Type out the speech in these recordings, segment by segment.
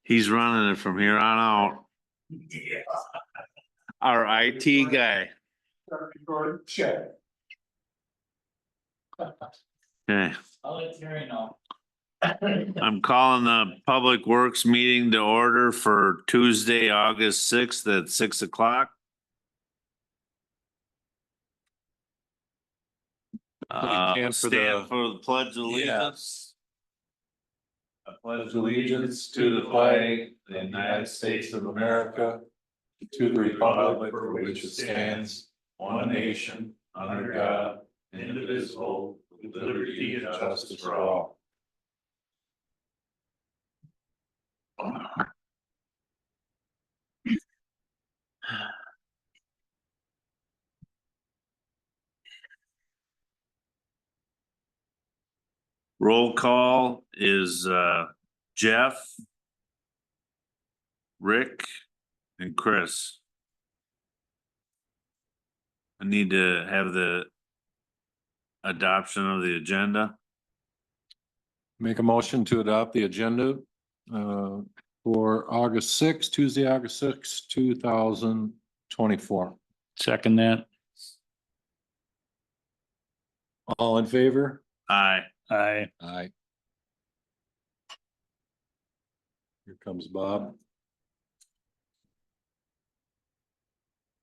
He's running it from here on out. Yeah. Our IT guy. Check. Okay, I'll let Terry know. I'm calling the Public Works meeting to order for Tuesday, August 6th at 6 o'clock. stand for the- For the pledge of allegiance. I pledge allegiance to the flag of the United States of America, to the republic for which it stands, one nation, under God, indivisible, with liberty and justice for all. Roll call is Jeff, Rick, and Chris. I need to have the adoption of the agenda. Make a motion to adopt the agenda for August sixth, Tuesday, August sixth, 2024. Second that. All in favor? Aye. Aye. Aye. Here comes Bob.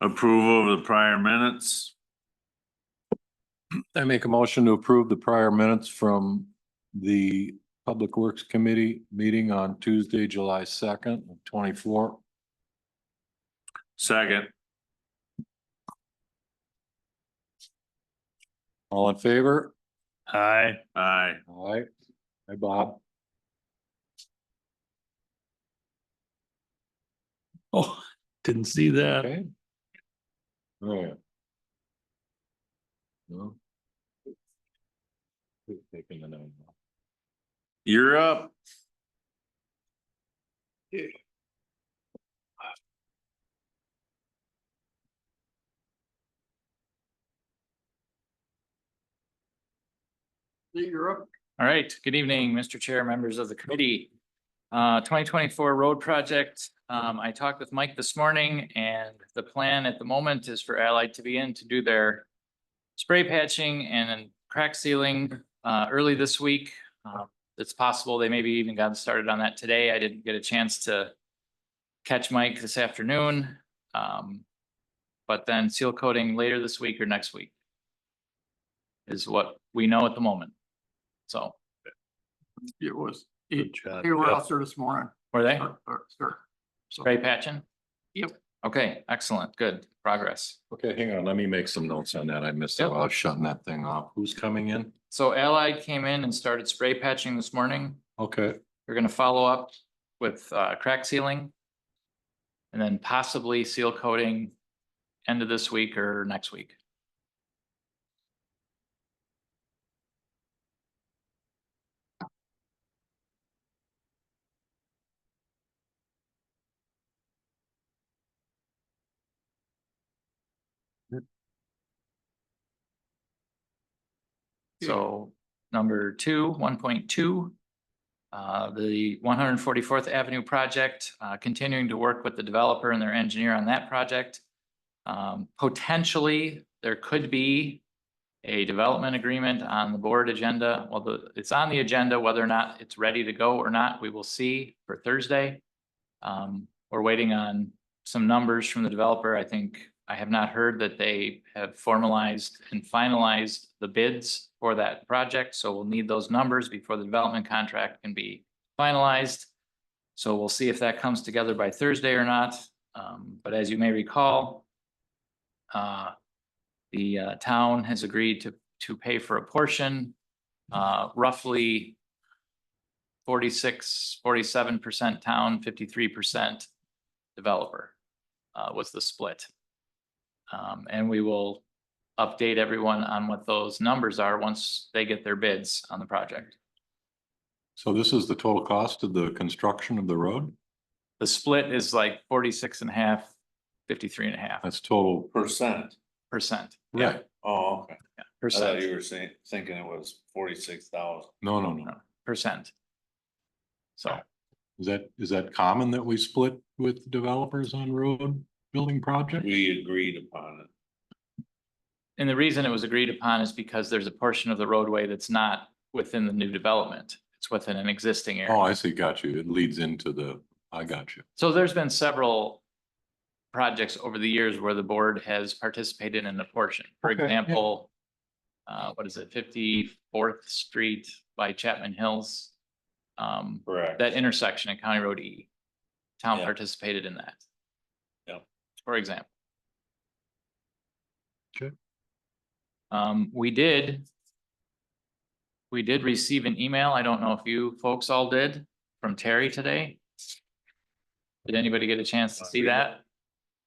Approval of the prior minutes. I make a motion to approve the prior minutes from the Public Works Committee meeting on Tuesday, July 2nd, 2024. Second. All in favor? Aye. Aye. Aye. Hi, Bob. Oh, didn't see that. Okay. Oh, yeah. No. Who's taking the name? You're up. All right, good evening, Mr. Chair, members of the committee. 2024 road project. I talked with Mike this morning and the plan at the moment is for Allied to be in to do their spray patching and crack sealing early this week. It's possible they maybe even got started on that today. I didn't get a chance to catch Mike this afternoon. But then seal coating later this week or next week is what we know at the moment. So. It was, Good job, they were Jeff. out there this morning. Were they Sure. So, spray patching? Yep. Okay, excellent, good progress. Okay, hang on, let me make some notes on that. I missed it Yep. while I was shutting that thing off. Who's coming in? So Allied came in and started spray patching this morning. Okay, We're gonna follow up with crack sealing. And then possibly seal coating end of this week or next week. So number 1.2. The 144th Avenue project, continuing to work with the developer and their engineer on that project. Potentially, there could be a development agreement on the board agenda. Well, it's on the agenda, whether or not it's ready to go or not, we will see for Thursday. We're waiting on some numbers from the developer. I think I have not heard that they have formalized and finalized the bids for that project. So we'll need those numbers before the development contract can be finalized. So we'll see if that comes together by Thursday or not. But as you may recall, the town has agreed to pay for a portion, roughly 47% town, 53% developer was the split. And we will update everyone on what those numbers are once they get their bids on the project. so this is the total cost of the construction of the road? The split is like 46.5, 53.5%. That's total. Percent. Yeah, Right. Oh, okay. I thought percent, you were thinking it was 46,000. No. percent. So, Is that common that we split with developers on road building projects? We agreed upon it. and the reason it was agreed upon is because there's a portion of the roadway that's not within the new development. It's within an existing Oh, area. I see, got you. It leads into I got you. So there's been several projects over the years where the board has participated in a portion. For Okay, yeah. example, what is it, 54th Street by Chapman Hills? Correct. That intersection in County Road E. Town Yeah. participated in that. Yeah. For example. Okay. We did receive an email. I don't know if you folks all did, from Terry today. Did anybody get a chance to see that?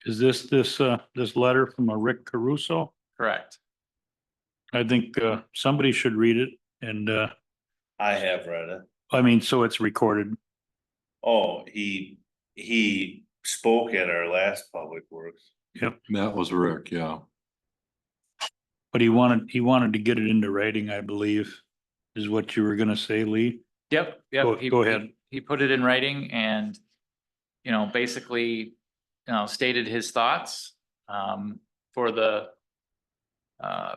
Is this letter from a Rick Caruso? Correct. I think, somebody should read it and, I have read it. I mean, so it's recorded. Oh, he spoke at our last public works. That was Rick, yeah. But he wanted to get it into writing, I believe, is what you were gonna say, Lee. Yep, Go- yep. go ahead. He put it in writing and, basically, stated his thoughts, for the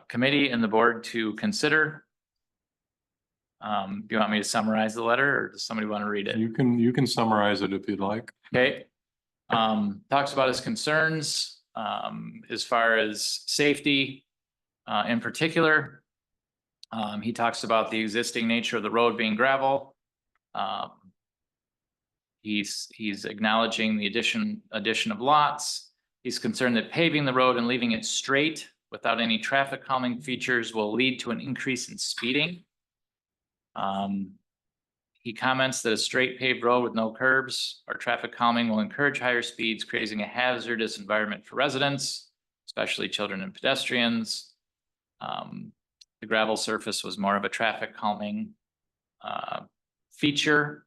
committee and the board to consider. Do you want me to summarize the letter or does somebody want to read it? You can summarize it if you'd like. Okay. Talks about his concerns, as far as safety, in particular. He talks about the existing nature of the road being gravel. He's acknowledging the addition of lots. He's concerned that paving the road and leaving it straight without any traffic calming features will lead to an increase in speeding. He comments that a straight paved road with no curbs or traffic calming will encourage higher speeds, creating a hazardous environment for residents, especially children and pedestrians. The gravel surface was more of a traffic calming feature.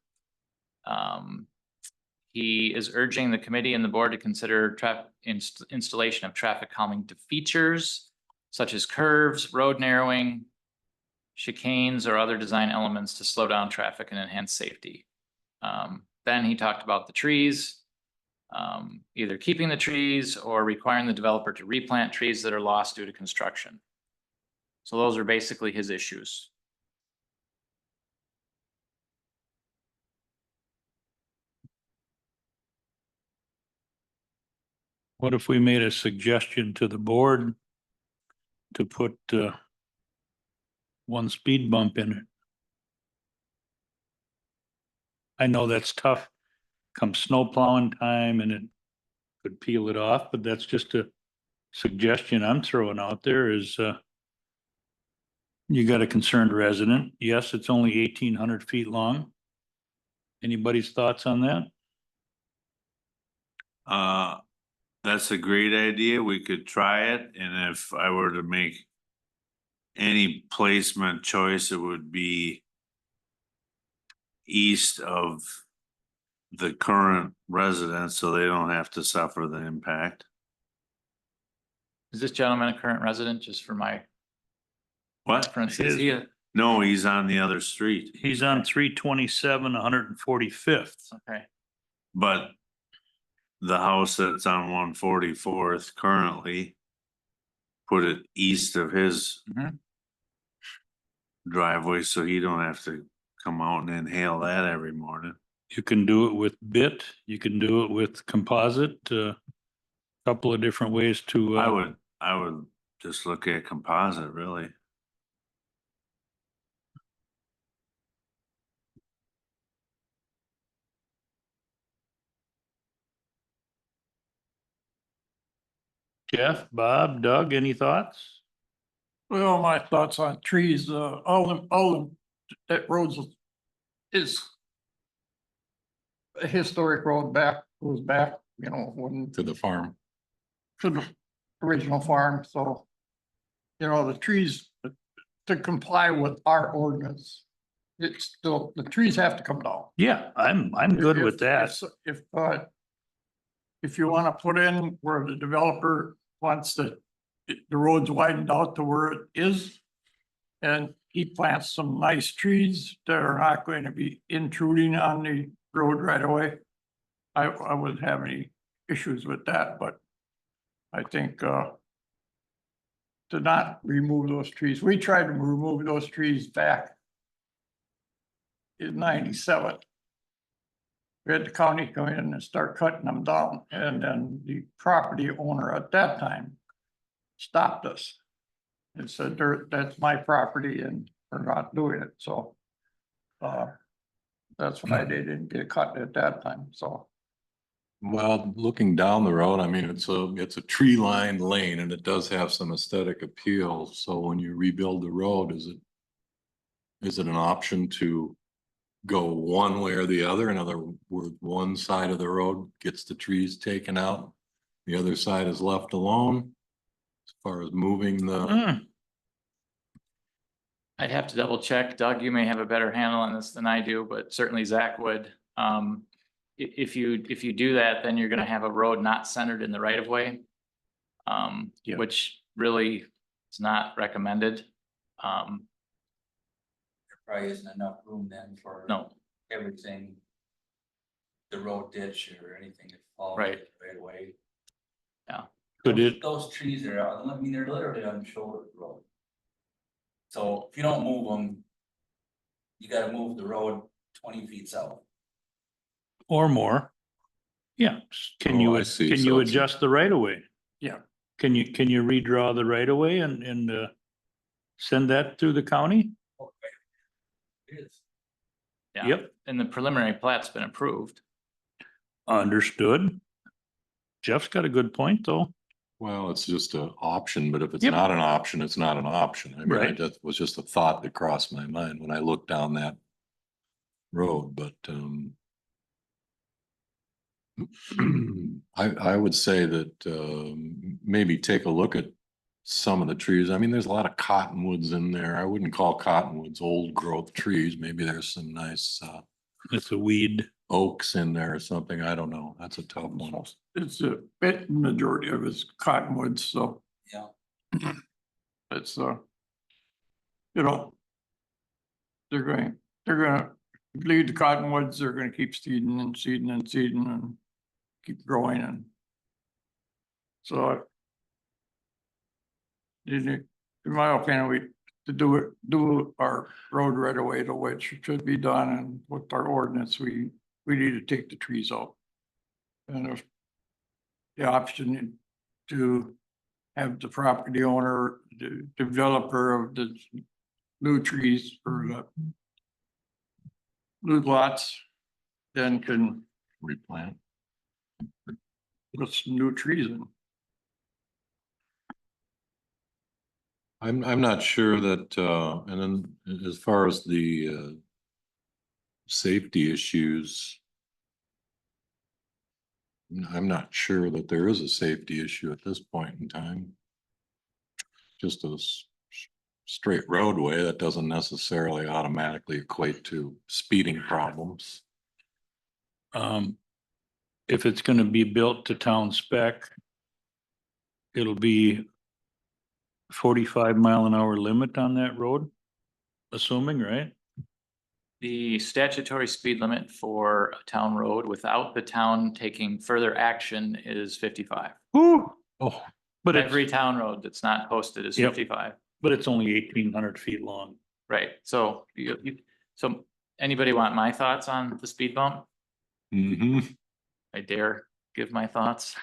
He is urging the committee and the board to consider installation of traffic calming features such as curves, road narrowing, chicanes, or other design elements to slow down traffic and enhance safety. Then he talked about the trees, either keeping the trees or requiring the developer to replant trees that are lost due to construction. So those are basically his issues. What if we made a suggestion to the board to put, one speed bump in it? I know that's tough come snow plowing time and it could peel it off, but that's just a suggestion I'm throwing out there is, you got a concerned resident. Yes, it's only 1,800 feet long. Anybody's thoughts on that? That's a great idea. We could try it, and if I were to make any placement choice, it would be east of the current residents, so they don't have to suffer the impact. Is this gentleman a current resident, just for my What? reference? Is he a- No, he's on the other street, He's on 327, 145th. Okay, but the house that's on 144th currently put it east of his Mhm. driveway, so he don't have to come out and inhale that every morning. You can do it with bit, you can do it with composite, couple of different ways to. I would just look at composite, really. Jeff, Bob, Doug, any thoughts? Well, my thoughts on trees, that roads is a historic road goes back, when To the farm. to the original farm, so. The trees, to comply with our ordinance, it's still, the trees have to come down. Yeah, I'm good with that. If you wanna put in where the developer wants the roads widened out to where it is. And he plants some nice trees that are not going to be intruding on the road right away. I wouldn't have any issues with that, but I think, to not remove those trees, we tried to remove those trees back in 97. We had the county come in and start cutting them down, and then the property owner at that time stopped us and said, that's my property and we're not doing it, so. That's why they didn't get cut at that time, so. Well, looking down the road, I mean, it's a tree lined lane and it does have some aesthetic appeal. So when you rebuild the road, is it an option to go one way or the other? In other words, one side of the road gets the trees taken out, the other side is left alone? As far as moving the, I'd have to double check. Doug, you may have a better handle on this than I do, but certainly Zach would. If you do that, then you're gonna have a road not centered in the right of way. Yeah. Which really is not recommended. There probably isn't enough room then for. No, Everything. The road ditch or anything that falls. Right. Right away. Could it, Those trees are, I mean, they're literally on the shoulder of the road. So if you don't move them. You gotta move the road 20 feet south. or more? Yeah, can Oh, you, I see. can So you it's- adjust the right of way? Yeah. Can you redraw the right of way and send that through the county? It is. yeah. Yep, And the preliminary plat's been approved. understood. Jeff's got a good point, though. well, it's just an option, but if it's Yep. not an option, it's not an option. I mean, Right. that was just a thought that crossed my mind when I looked down that road, but, I would say that, maybe take a look at some of the trees. I mean, there's a lot of cottonwoods in there. I wouldn't call cottonwoods old growth trees. Maybe there's some nice, It's a weed. oaks in there or something. I don't know. That's a tough one. It's a bit majority of it's cottonwoods, so Yeah. it's, you know. They're gonna leave the cottonwoods, they're gonna keep seeding and seeding and seeding and keep growing and. So. In my opinion, we, to do our road right away to which should be done, and with our ordinance, we need to take the trees out. And if the option to have the property owner, the developer of the new trees or the new lots, then can Replant. put some new trees in. I'm not sure that, and then as far as the, safety issues. I'm not sure that there is a safety issue at this point in time. Just a straight roadway, that doesn't necessarily automatically equate to speeding problems. If it's gonna be built to town spec, it'll be 45-mile-an-hour limit on that road, assuming, right? The statutory speed limit for a town road without the town taking further action is 55. Oh, but Every it's, town road that's not posted is Yep. 55. but it's only 1,800 feet long. Right, so so anybody want my thoughts on the speed bump? Mm-hmm. I dare give my thoughts.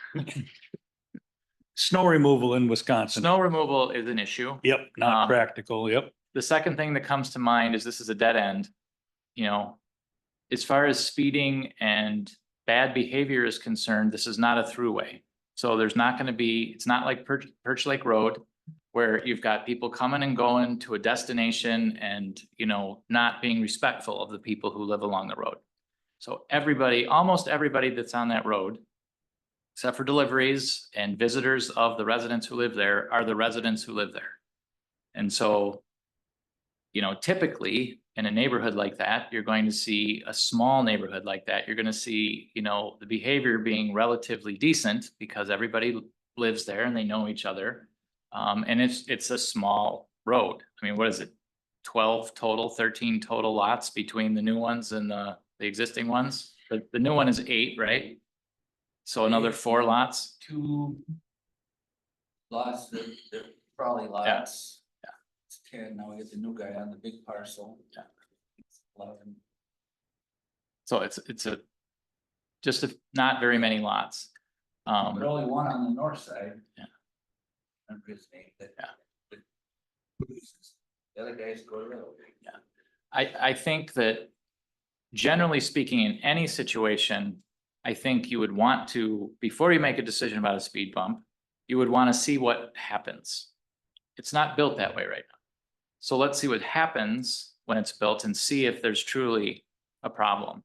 Snow removal in Wisconsin. Snow removal is an issue. Yep, not Um, practical, yep. The second thing that comes to mind is this is a dead end. You know, as far as speeding and bad behavior is concerned, this is not a throughway. So there's not gonna be, it's not like Perch Lake Road, where you've got people coming and going to a destination and, you know, not being respectful of the people who live along the road. So everybody, almost everybody that's on that road, except for deliveries and visitors of the residents who live there, are the residents who live there. And so, you know, typically in a neighborhood like that, you're going to see a small neighborhood like that, you're gonna see, you know, the behavior being relatively decent because everybody lives there and they know each other. And it's a small road. I mean, what is it? 12 total, 13 total lots between the new ones and the existing ones. The new one is 8, right? So another 4 lots. Two lots, they're probably lots. Yeah. It's 10, now we get the new guy on the big parcel. Yeah. It's 11. So it's a, just not very many lots. But only one on the north side. Yeah. Remember his name, that. Yeah. The other guys go to railroad. I think that generally speaking, in any situation, I think you would want to, before you make a decision about a speed bump, you would want to see what happens. It's not built that way right now. So let's see what happens when it's built and see if there's truly a problem.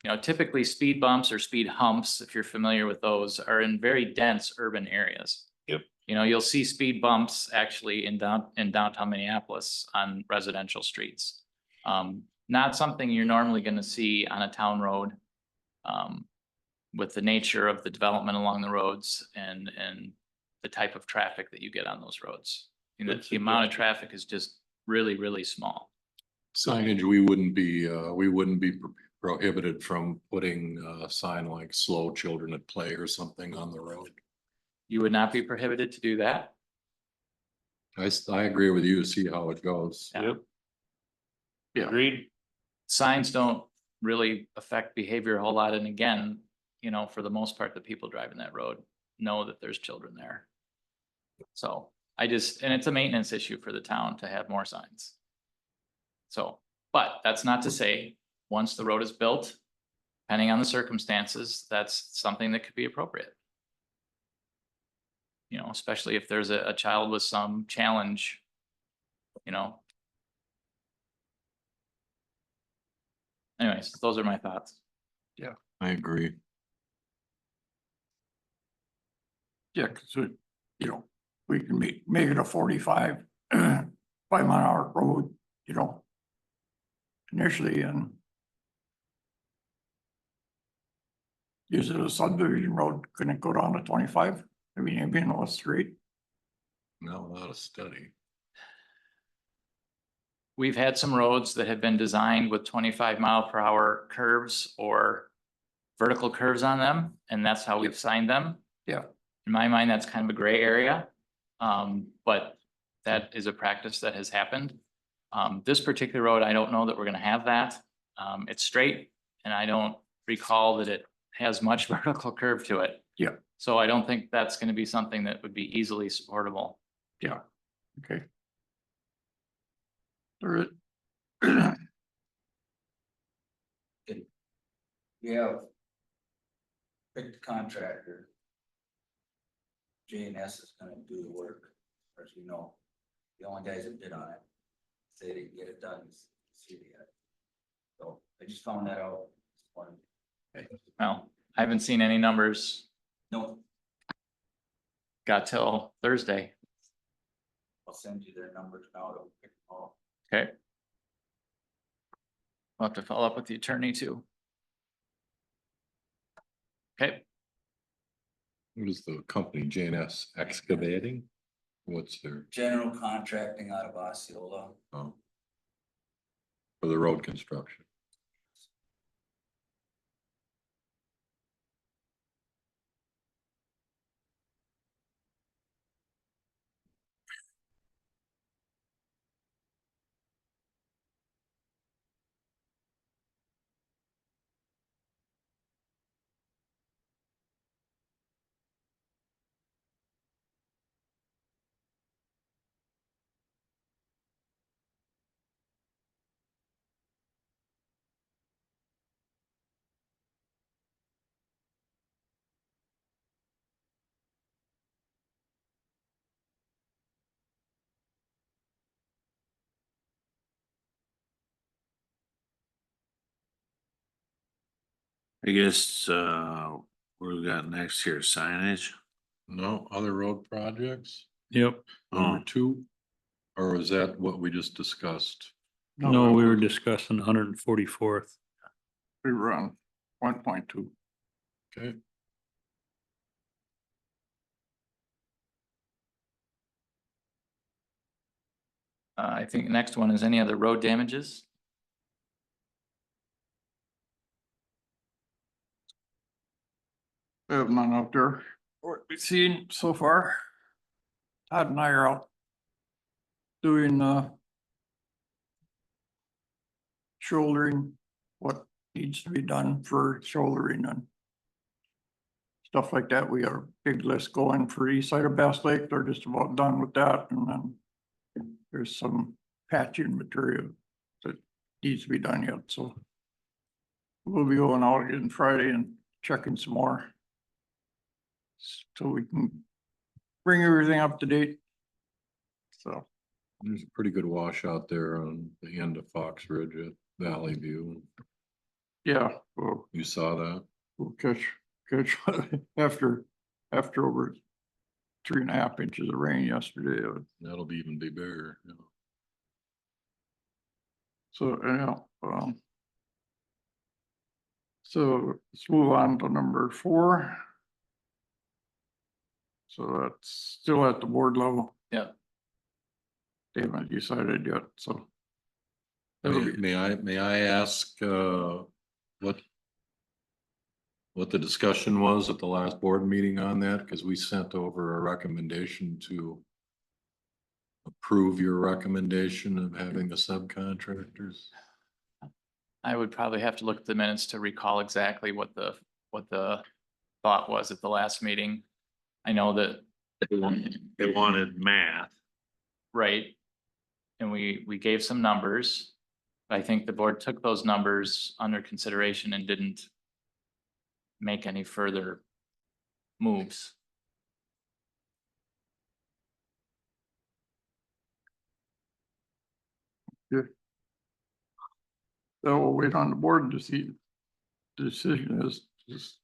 You know, typically speed bumps or speed humps, if you're familiar with those, are in very dense urban areas. Yep. You know, you'll see speed bumps actually in downtown Minneapolis on residential streets. Not something you're normally gonna see on a town road. With the nature of the development along the roads and the type of traffic that you get on those roads. And Good the amount of suggestion. traffic is just really, really small. Signage, we wouldn't be prohibited from putting a sign like slow children at play or something on the road. You would not be prohibited to do that. I agree with you, see how it goes. Yeah. Yep. Yeah. Agreed. Signs don't really affect behavior a whole lot. And again, you know, for the most part, the people driving that road know that there's children there. So and it's a maintenance issue for the town to have more signs. So, but that's not to say, once the road is built, depending on the circumstances, that's something that could be appropriate. You know, especially if there's a child with some challenge, you know. Anyways, those are my thoughts. I agree. Yeah, cause you know, we can make it a 45 5-mile-an-hour road, you know. Initially, and use it as a subdivision road, couldn't it go down to 25? I mean, it'd be in a street. No, not a study. We've had some roads that have been designed with 25-mile-per-hour curves or vertical curves on them, and that's how we've signed them. Yeah. In my mind, that's kind of a gray area. But that is a practice that has happened. This particular road, I don't know that we're gonna have that. It's straight, and I don't recall that it has much vertical curve to it. Yeah. So I don't think that's gonna be something that would be easily supportable. Yeah, okay. There We have picked the contractor. J&S is gonna do the work, as you know. The only guys that bid on it, say they can get it done, is CDI. So I just found that out this morning. Well, I haven't seen any numbers, No, got till Thursday. I'll send you their numbers now. They'll pick them all. Okay. We'll have to follow up with the attorney too. Okay, What is the company, J&S Excavating? What's their, General contracting out of Osceola. for the road construction? I guess, what do we got next here, signage? No, other road projects? Yep. Number Oh, 2? Or is that what we just discussed? No, we were discussing 144th. we were on 1.2. Okay. I think the next one is any other road damages? We have none out there. What we've seen so far. Todd and I are out doing, shouldering, what needs to be done for shouldering and stuff like that. We got a big list going for east side of Bass Lake. They're just about done with that. And then there's some patching material that needs to be done yet, so we'll be going out again Friday and checking some more. So we can bring everything up to date. So, There's a pretty good washout there on the end of Fox Ridge at Valley View. yeah, well, You saw that? we'll catch after over 3.5 inches of rain yesterday. That'll be even be bigger. You know. So, yeah, so let's move on to number 4. So that's still at the board level. Yeah. They haven't decided yet, so. It'll be, May I ask, what the discussion was at the last board meeting on that? Cause we sent over a recommendation to approve your recommendation of having the subcontractors. I would probably have to look at the minutes to recall exactly what the thought was at the last meeting. I know that, They wanted math. right? And we gave some numbers. I think the board took those numbers under consideration and didn't make any further moves. so we'll wait on the board to see. The decision is,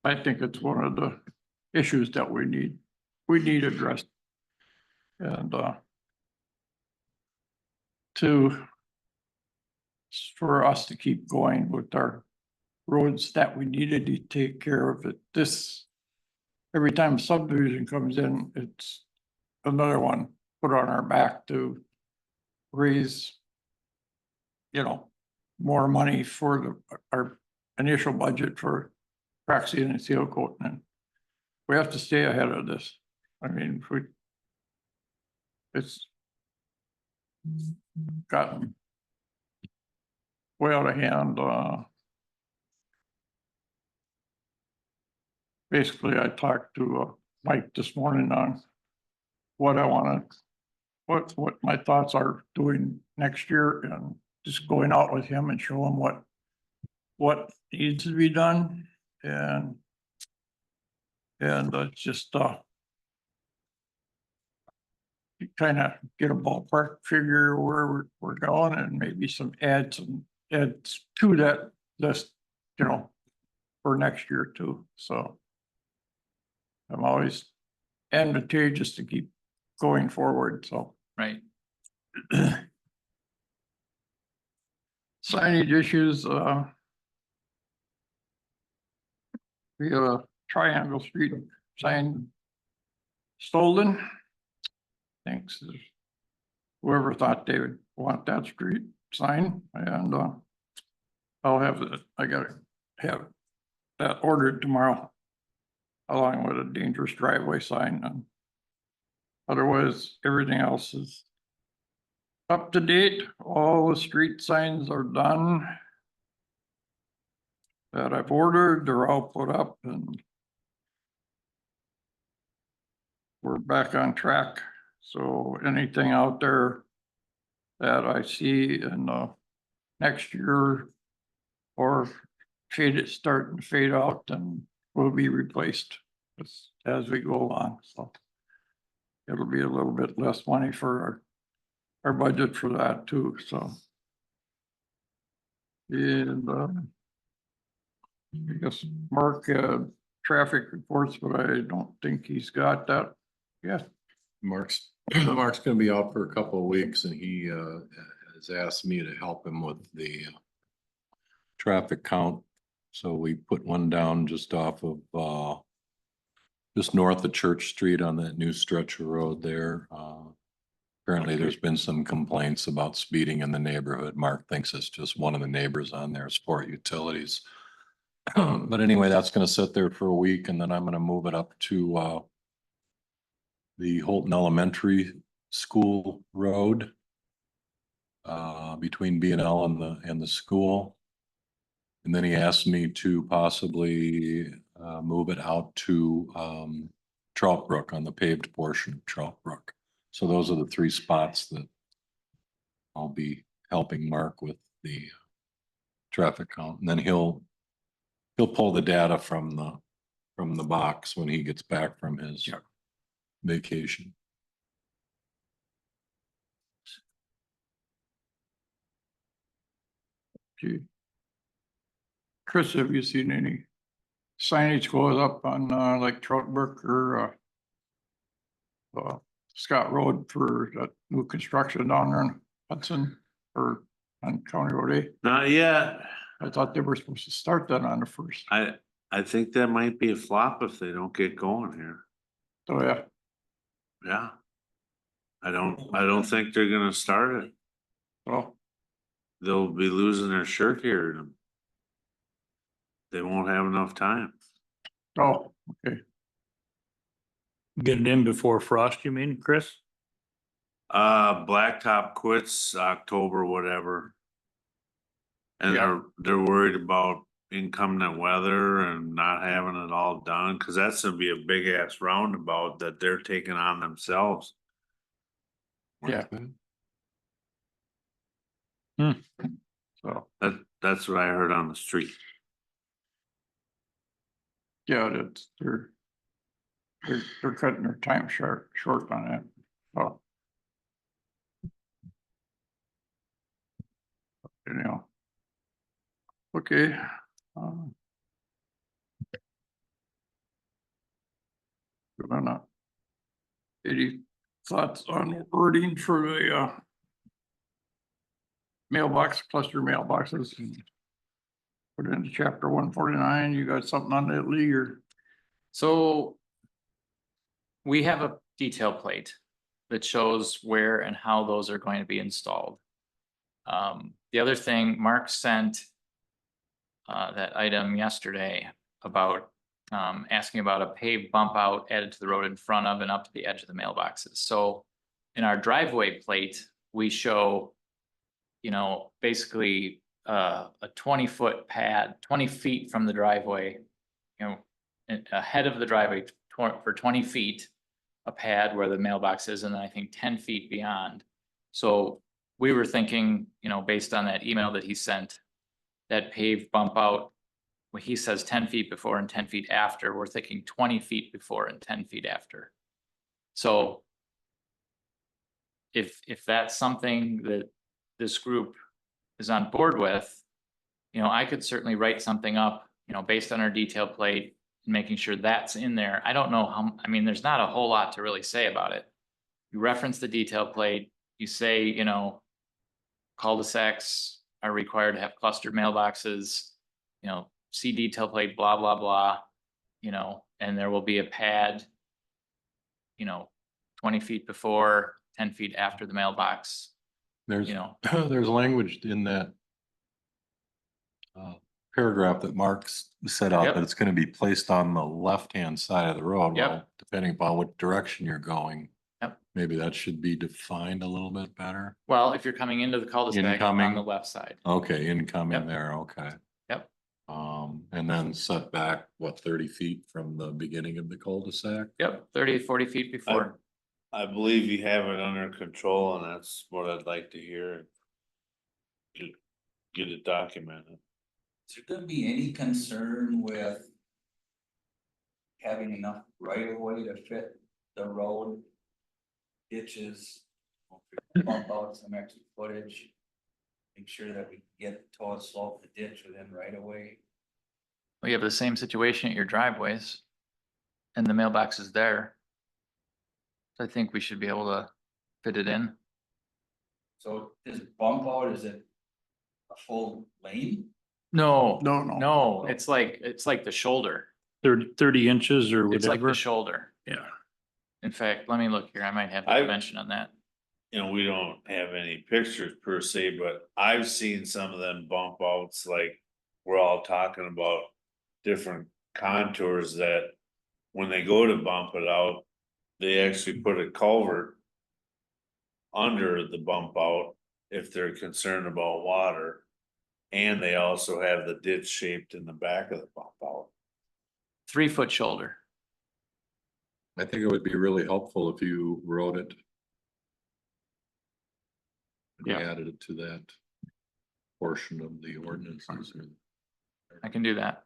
I think it's one of the issues that we need addressed. And, for us to keep going with our roads that we needed to take care of it. Every time subdivision comes in, it's another one put on our back to raise, more money for our initial budget for crack sealing and seal coating. And we have to stay ahead of this. I mean, it's gotten way out of hand. Basically, I talked to Mike this morning on what I want to, what my thoughts are doing next year, and just going out with him and show him what needs to be done. And it's just kind of get a ballpark figure where we're going, and maybe some adds to that list, for next year too. So I'm always advantageous to keep going forward, so. Right. Signage issues, we have a Triangle Street sign stolen. Thanks. Whoever thought they would want that street sign, and I'll have that, I gotta have that ordered tomorrow, along with a dangerous driveway sign. And otherwise, everything else is up to date. All the street signs are done that I've ordered. They're all put up, and we're back on track. So anything out there that I see in next year or starting to fade out, then will be replaced as we go along. So it'll be a little bit less money for our budget for that too, so. And I guess Mark had traffic reports, but I don't think he's got that yet. Mark's gonna be out for a couple of weeks, and he has asked me to help him with the traffic count. So we put one down just off of just north of Church Street on that new stretch of road there. Apparently, there's been some complaints about speeding in the neighborhood. Mark thinks it's just one of the neighbors on there, Sport Utilities. But anyway, that's gonna sit there for a week and then I'm gonna move it up to the Holton Elementary School Road between B and L and the school. And then he asked me to possibly move it out to Trout Brook on the paved portion of Trout Brook. So those are the three spots that I'll be helping Mark with the traffic count. And then he'll pull the data from the box when he gets back from his vacation. Gee. Chris, have you seen any signage goes up on like Trout Brook or Scott Road for that new construction down there in Hudson or on County Road A? Not yet. I thought they were supposed to start that on the first. I think that might be a flop if they don't get going here. So, yeah, Yeah. I don't think they're gonna start it. well, They'll be losing their shirt here. and They won't have enough time. oh, okay. Get it in before frost, you mean, Chris? Blacktop quits October, whatever. And they're worried about inclement weather and not having it all done, cause that's gonna be a big ass roundabout that they're taking on themselves. Yeah. So, That's what I heard on the street. yeah, they're cutting their time short on that. So. Anyhow. Okay. We're gonna. Any thoughts on wording for the mailbox, cluster mailboxes? Put it into chapter 149. You got something on that, Lee, or? So we have a detail plate that shows where and how those are going to be installed. The other thing, Mark sent that item yesterday about asking about a paved bump out added to the road in front of and up to the edge of the mailboxes. So in our driveway plate, we show, you know, basically a 20-foot pad, 20 feet from the driveway, you know, ahead of the driveway for 20 feet, a pad where the mailbox is, and then I think 10 feet beyond. So we were thinking, you know, based on that email that he sent, that paved bump out, when he says 10 feet before and 10 feet after, we're thinking 20 feet before and 10 feet after. So if that's something that this group is on board with, you know, I could certainly write something up, you know, based on our detail plate and making sure that's in there. I don't know how, I mean, there's not a whole lot to really say about it. You reference the detail plate, you say, you know, cul-de-sacs are required to have clustered mailboxes, you know, see detail plate, blah, blah, blah, you know, and there will be a pad, you know, 20 feet before, 10 feet after the mailbox, There's, you know. there's language in that paragraph that Mark's set out Yep. that it's gonna be placed on the left-hand side of the road. Yep. Well, depending upon what direction you're going. Yep. Maybe that should be defined a little bit better. Well, if you're coming into the cul-de-sac on Incoming. the left side. Okay, incoming Yep. there, okay. Yep. And then set back, what, 30 feet from the beginning of the cul-de-sac? Yep, 30, 40 feet before. I believe you have it under control and that's what I'd like to hear. Get it documented. Is there gonna be any concern with having enough right of way to fit the road? Ditches, bump out some extra footage. Make sure that we get total slope the ditch within right of way. We have the same situation at your driveways. And the mailbox is there. So I think we should be able to fit it in. So this bump out, is it a full lane? No, No. it's like the shoulder. 30 inches or It's like whatever. the shoulder. Yeah. In fact, let me look here. I might have the I- dimension on that. you know, we don't have any pictures per se, but I've seen some of them bump outs, like we're all talking about different contours that when they go to bump it out, they actually put a culvert under the bump out if they're concerned about water. And they also have the ditch shaped in the back of the bump out. 3-foot shoulder. I think it would be really helpful if you wrote it. And Yeah. added it to that portion of the ordinances. I can do that.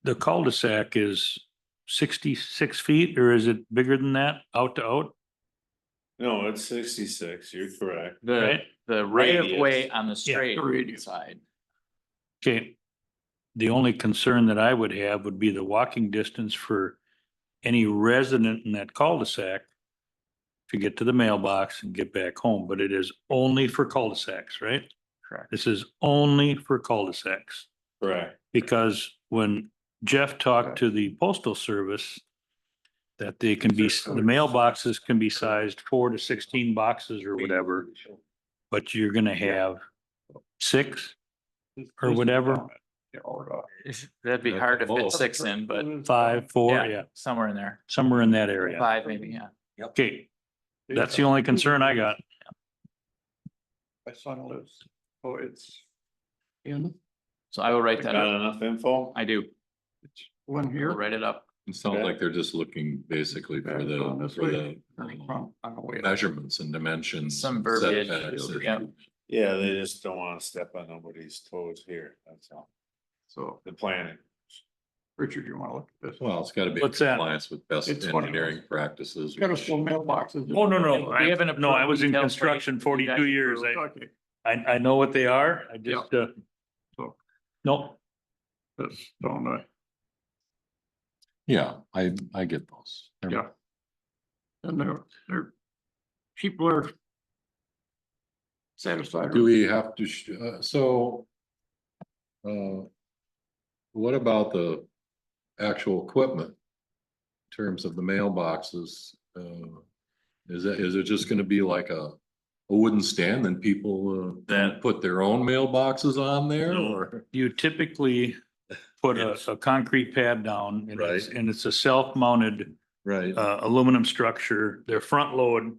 The cul-de-sac is 66 feet, or is it bigger than that, out to out? No, it's 66, you're correct. The, Right. the right of way Radius. on the straight the radius. side. Okay. The only concern that I would have would be the walking distance for any resident in that cul-de-sac to get to the mailbox and get back home, but it is only for cul-de-sacs, right? Correct. This is only for cul-de-sacs. Correct. Because when Jeff talked to the postal service, that they can be, the mailboxes can be sized 4 to 16 boxes or whatever, but you're gonna have 6 or whatever, Yeah, or, That'd be That's hard to fit both. 6 in, but 5, 4, yeah, somewhere in there. somewhere in that area. 5 maybe, yeah. Okay, that's the only concern I got. My son lives, oh, it's in, So I will write that Got up. enough info? I do. it's one I'll here. write it up. It sounds like they're just looking basically for and on this for way, the turning from, on the way. measurements and dimensions. Some verbiage, setbacks, yeah. Yeah, they just don't wanna step on nobody's toes here, that's all. So, The planning. Richard, you wanna look at this? Well, it's gotta be in What's that? compliance with best It's one of engineering practices. Got us full mailboxes. Oh, no, no, We haven't no, I was in approved construction detailed plate. 42 years. Okay, I know what they are. I just, So- no, that's, don't, Yeah, I get those. yeah. And they're, people are satisfied. Do we have to, what about the actual equipment? In terms of the mailboxes, is it just gonna be like a wooden stand and people, That- put their own mailboxes on there No. or? you typically put Yes. a concrete pad down and Right. it's a self-mounted Right. aluminum structure. They're front load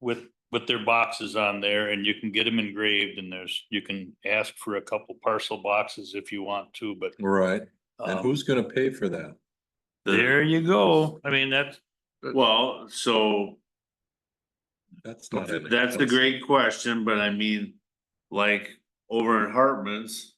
with their boxes on there, and you can get them engraved, and you can ask for a couple parcel boxes if you want to, but Right, and um, who's gonna pay for that? there you go. I mean, that's, Well, so That's not. in the that's a great question, but I mean, like over in Hartman's.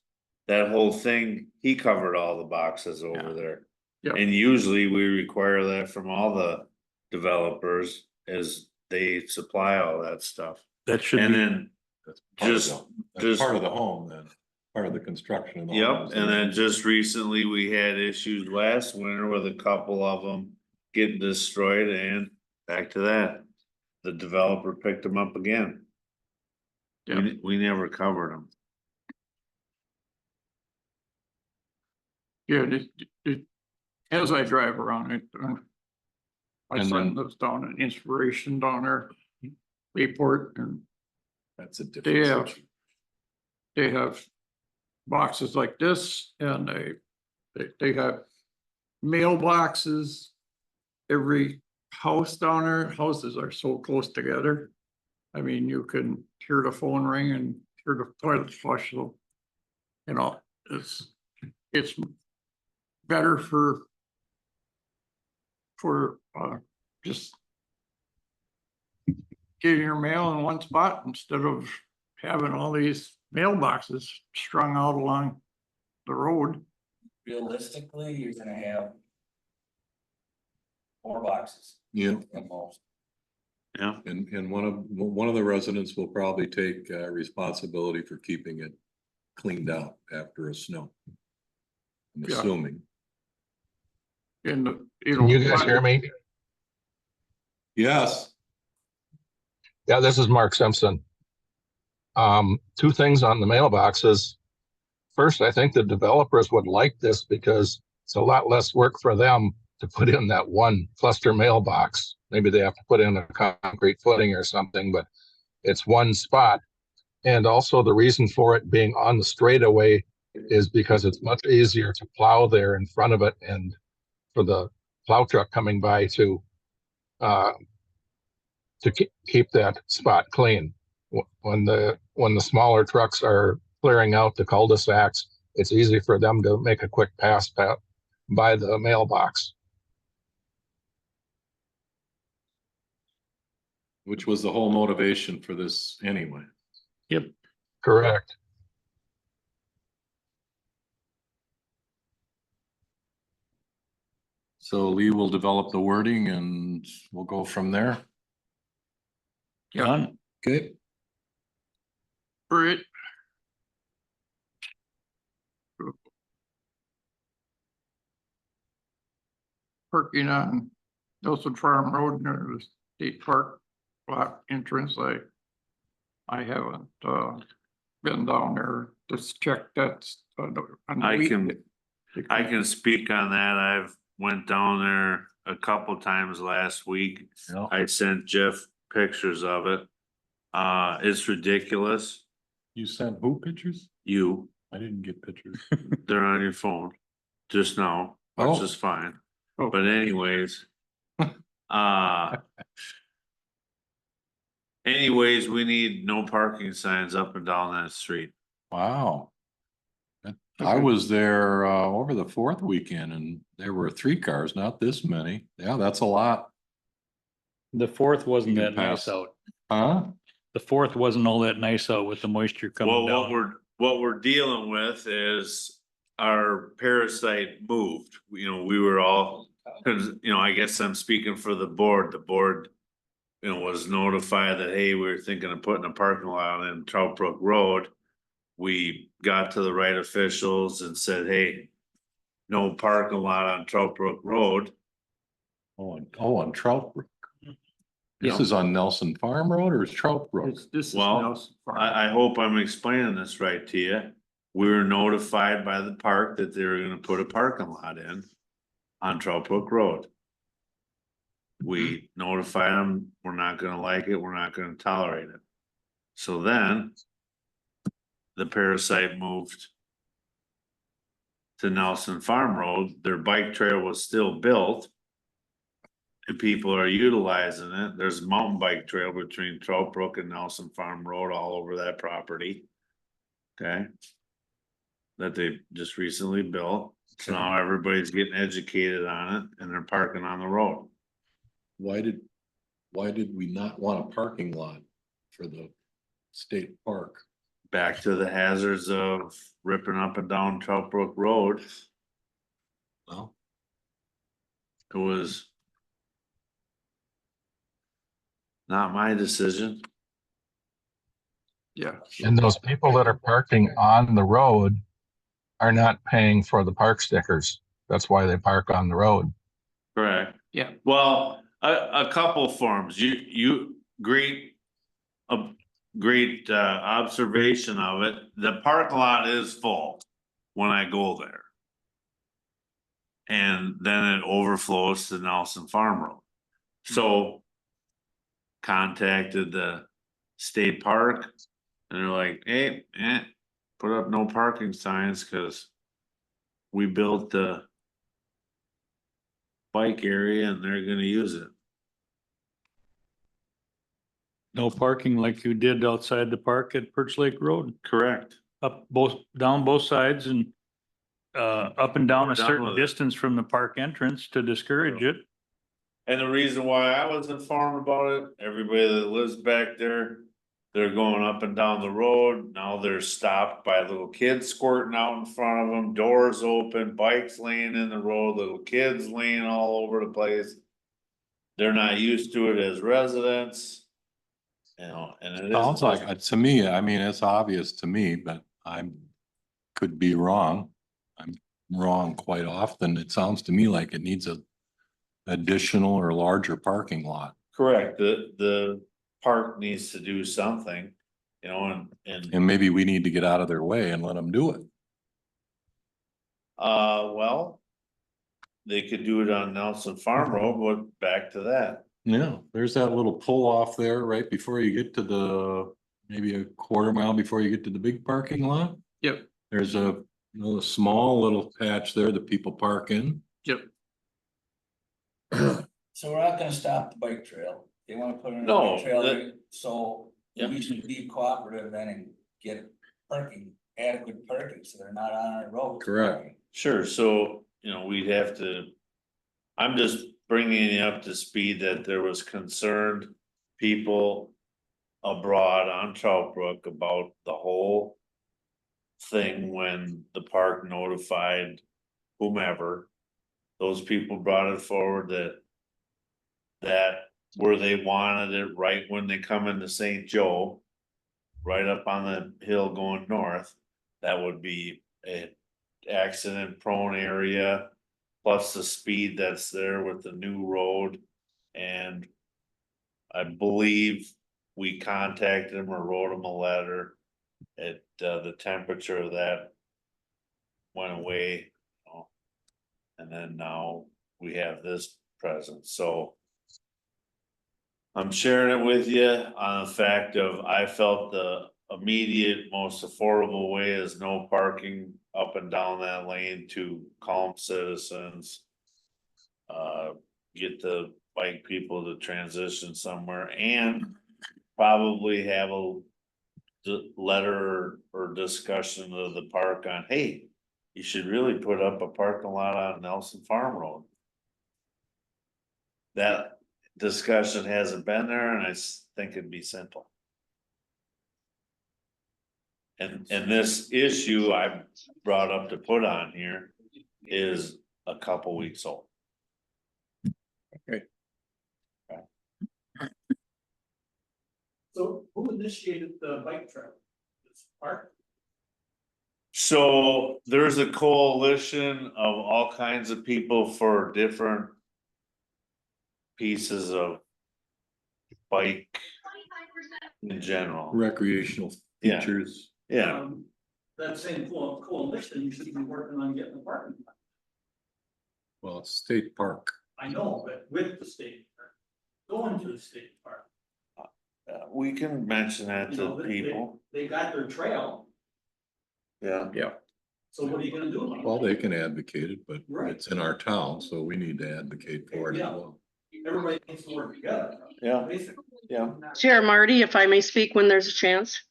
That whole thing, he covered all the boxes over Yeah. there. Yeah. And usually we require that from all the developers as they supply all that stuff. that should And be, then, That's part of just- the- that's just- part of the home then, part of the construction. of the yep, home. and then just recently we had issues last winter with a couple of them getting destroyed and back to that. The developer picked them up again. Yeah. We never covered them. Yeah, as I drive around it, my And son then- lives down in Inspiration down there, Bayport, and That's a They different. have- situation. they have boxes like this, and they have mailboxes. Every house down there, houses are so close together. I mean, you can hear the phone ring and hear the toilet flush, so. You know, it's better for just getting your mail in one spot instead of having all these mailboxes strung out along the road. Realistically, you're gonna have 4 boxes Yeah, at most. Yeah, and one of the residents will probably take responsibility for keeping it cleaned out after a snow. I'm Yeah. assuming. And, Can you guys hear me? Yes, Yeah, this is Mark Simpson. 2 things on the mailboxes. First, I think the developers would like this because it's a lot less work for them to put in that one cluster mailbox. maybe they have to put in a concrete footing or something, but it's one spot. And also the reason for it being on the straightaway is because it's much easier to plow there in front of it and for the plow truck coming by to keep that spot clean. When the smaller trucks are clearing out the cul-de-sacs, it's easy for them to make a quick pass by the mailbox. Which was the whole motivation for this anyway. Yep. Correct. So Lee will develop the wording and we'll go from there. Done. Okay. Brit. Parking on Nelson Farm Road near the state park lot entrance, I haven't, been down there to check that. On the I can speak on that. I've went down there a couple times last week. Yeah. I sent Jeff pictures of it. It's ridiculous. You sent who pictures? You, I didn't get pictures. they're on your phone just now, which Oh. is fine. Oh. But anyways, we need no parking signs up and down that street. Wow. I was there over the 4th weekend and there were 3 cars, not this many. Yeah, that's a lot. The 4th wasn't You that can nice pass. out. Huh? The 4th wasn't all that nice out with the moisture coming Well, down. what we're dealing with is our parasite moved. You know, we were all, cause I guess I'm speaking for the board. The board, was notified that, hey, we were thinking of putting a parking lot in Trout Brook Road. We got to the right officials and said, hey, no parking lot on Trout Brook Road. On Trout Brook. This Yeah. is on Nelson Farm Road or is Trout Brook? This is Well, Nelson Farm. I hope I'm explaining this right to you. We were notified by the park that they were gonna put a parking lot in on Trout Brook Road. We notified them, we're not gonna like it, we're not gonna tolerate it. So then the parasite moved to Nelson Farm Road. Their bike trail was still built. And people are utilizing it. There's a mountain bike trail between Trout Brook and Nelson Farm Road all over that property. Okay. That they just recently built. So now everybody's getting educated on it and they're parking on the road. Why did we not want a parking lot for the state park? Back to the hazards of ripping up and down Trout Brook Road. Well, It was not my decision. Yeah. And those people that are parking on the road are not paying for the park stickers. That's why they park on the road. Correct. Yeah. Well, a couple forms, you great. A great observation of it. The parking lot is full when I go there. And then it overflows to Nelson Farm Road. So contacted the state park and they're like, hey, put up no parking signs because we built the bike area and they're gonna use it. No parking like you did outside the park at Perch Lake Road, Correct. down both sides and up and down a Done certain with it. distance from the park entrance to discourage it. And the reason why I was informed about it, everybody that lives back there, they're going up and down the road. Now they're stopped by little kids squirting out in front of them, doors open, bikes laying in the road, little kids laying all over the place. They're not used to it as residents. And it is. sounds like, to me, I mean, it's obvious to me, but could be wrong. I'm wrong quite often. It sounds to me like it needs a additional or larger parking lot. Correct. The park needs to do something, and And maybe we need to get out of their way and let them do it. well, they could do it on Nelson Farm Road, but back to that. Yeah, there's that little pull off there right before you get to maybe a quarter mile before you get to the big parking lot. Yep, There's a small little patch there that people park in. yep. So we're not gonna stop the bike trail. They wanna put in a No, bike trail, that- so Yeah. we should be cooperative then and get parking, adequate parking, so they're not on our road. Correct. Sure, so, we'd have to. I'm just bringing you up to speed that there was concerned people abroad on Trout Brook about the whole thing when the park notified whomever. Those people brought it forward that where they wanted it right when they come into St. Joe, right up on the hill going north, that would be a accident prone area. Plus the speed that's there with the new road. And I believe we contacted them or wrote them a letter. The temperature of that went away. And then now we have this present, so. I'm sharing it with you on the fact of, I felt the immediate, most affordable way is no parking up and down that lane to calm citizens. Get the bike people to transition somewhere and probably have a letter or discussion of the park on, hey, you should really put up a parking lot on Nelson Farm Road. That discussion hasn't been there, and I think it'd be simple. And this issue I brought up to put on here is a couple weeks old. So who initiated the bike trail? This park? So there's a coalition of all kinds of people for different pieces of bike in general. Recreational Yeah. features. Yeah, That same coalition, you should be working on getting the parking. Well, it's state park. I know, but with the state park, going to the state park. we can mention that You to know, people. They got their trail, Yeah, so what are you gonna do? Well, they can advocate it, but Right. it's in our town, so we need to advocate for it as Yeah. well. Everybody needs to work together. yeah, Basically. yeah. Chair Marty, if I may speak when there's a chance.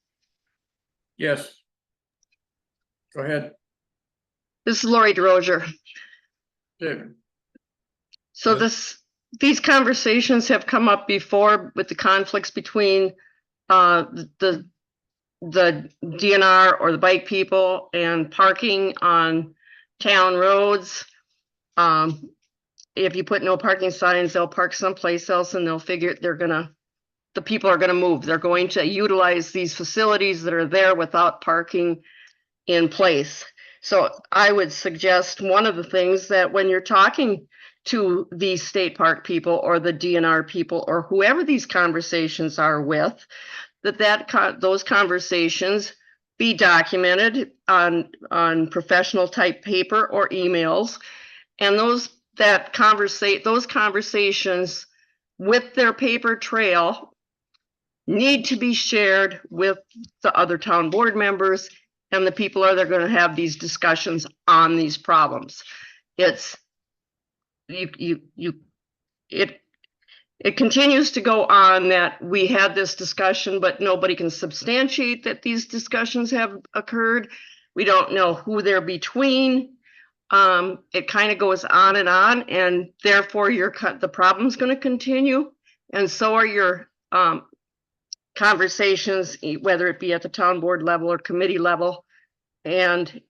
Yes. Go ahead. This is Lori DeRozier. David. So Yeah. these conversations have come up before with the conflicts between the DNR or the bike people and parking on town roads. If you put no parking signs, they'll park someplace else and they'll figure the people are gonna move. They're going to utilize these facilities that are there without parking in place. So I would suggest one of the things that when you're talking to the state park people or the DNR people or whoever these conversations are with, those conversations be documented on professional type paper or emails. And those conversations with their paper trail need to be shared with the other town board members and the people that are going to have these discussions on these problems. It continues to go on that we had this discussion, but nobody can substantiate that these discussions have occurred. We don't know who they're between. It kind of goes on, and therefore the problem's going to continue, and so are your conversations, whether it be at the town board level or committee level. And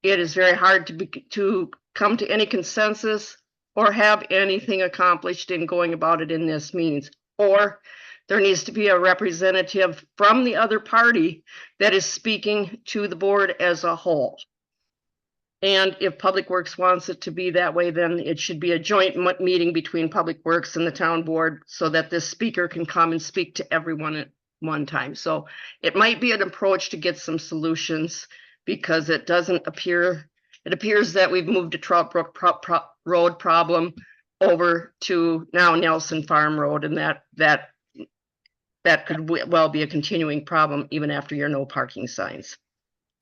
it is very hard to come to any consensus or have anything accomplished in going about it in this means. Or there needs to be a representative from the other party that is speaking to the board as a whole. And if Public Works wants it to be that way, then it should be a joint meeting between Public Works and the town board so that this speaker can come and speak to everyone at one time. So it might be an approach to get some solutions, because it appears that we've moved a Trout Brook Road problem over to now Nelson Farm Road, and that could well be a continuing problem even after your no parking signs.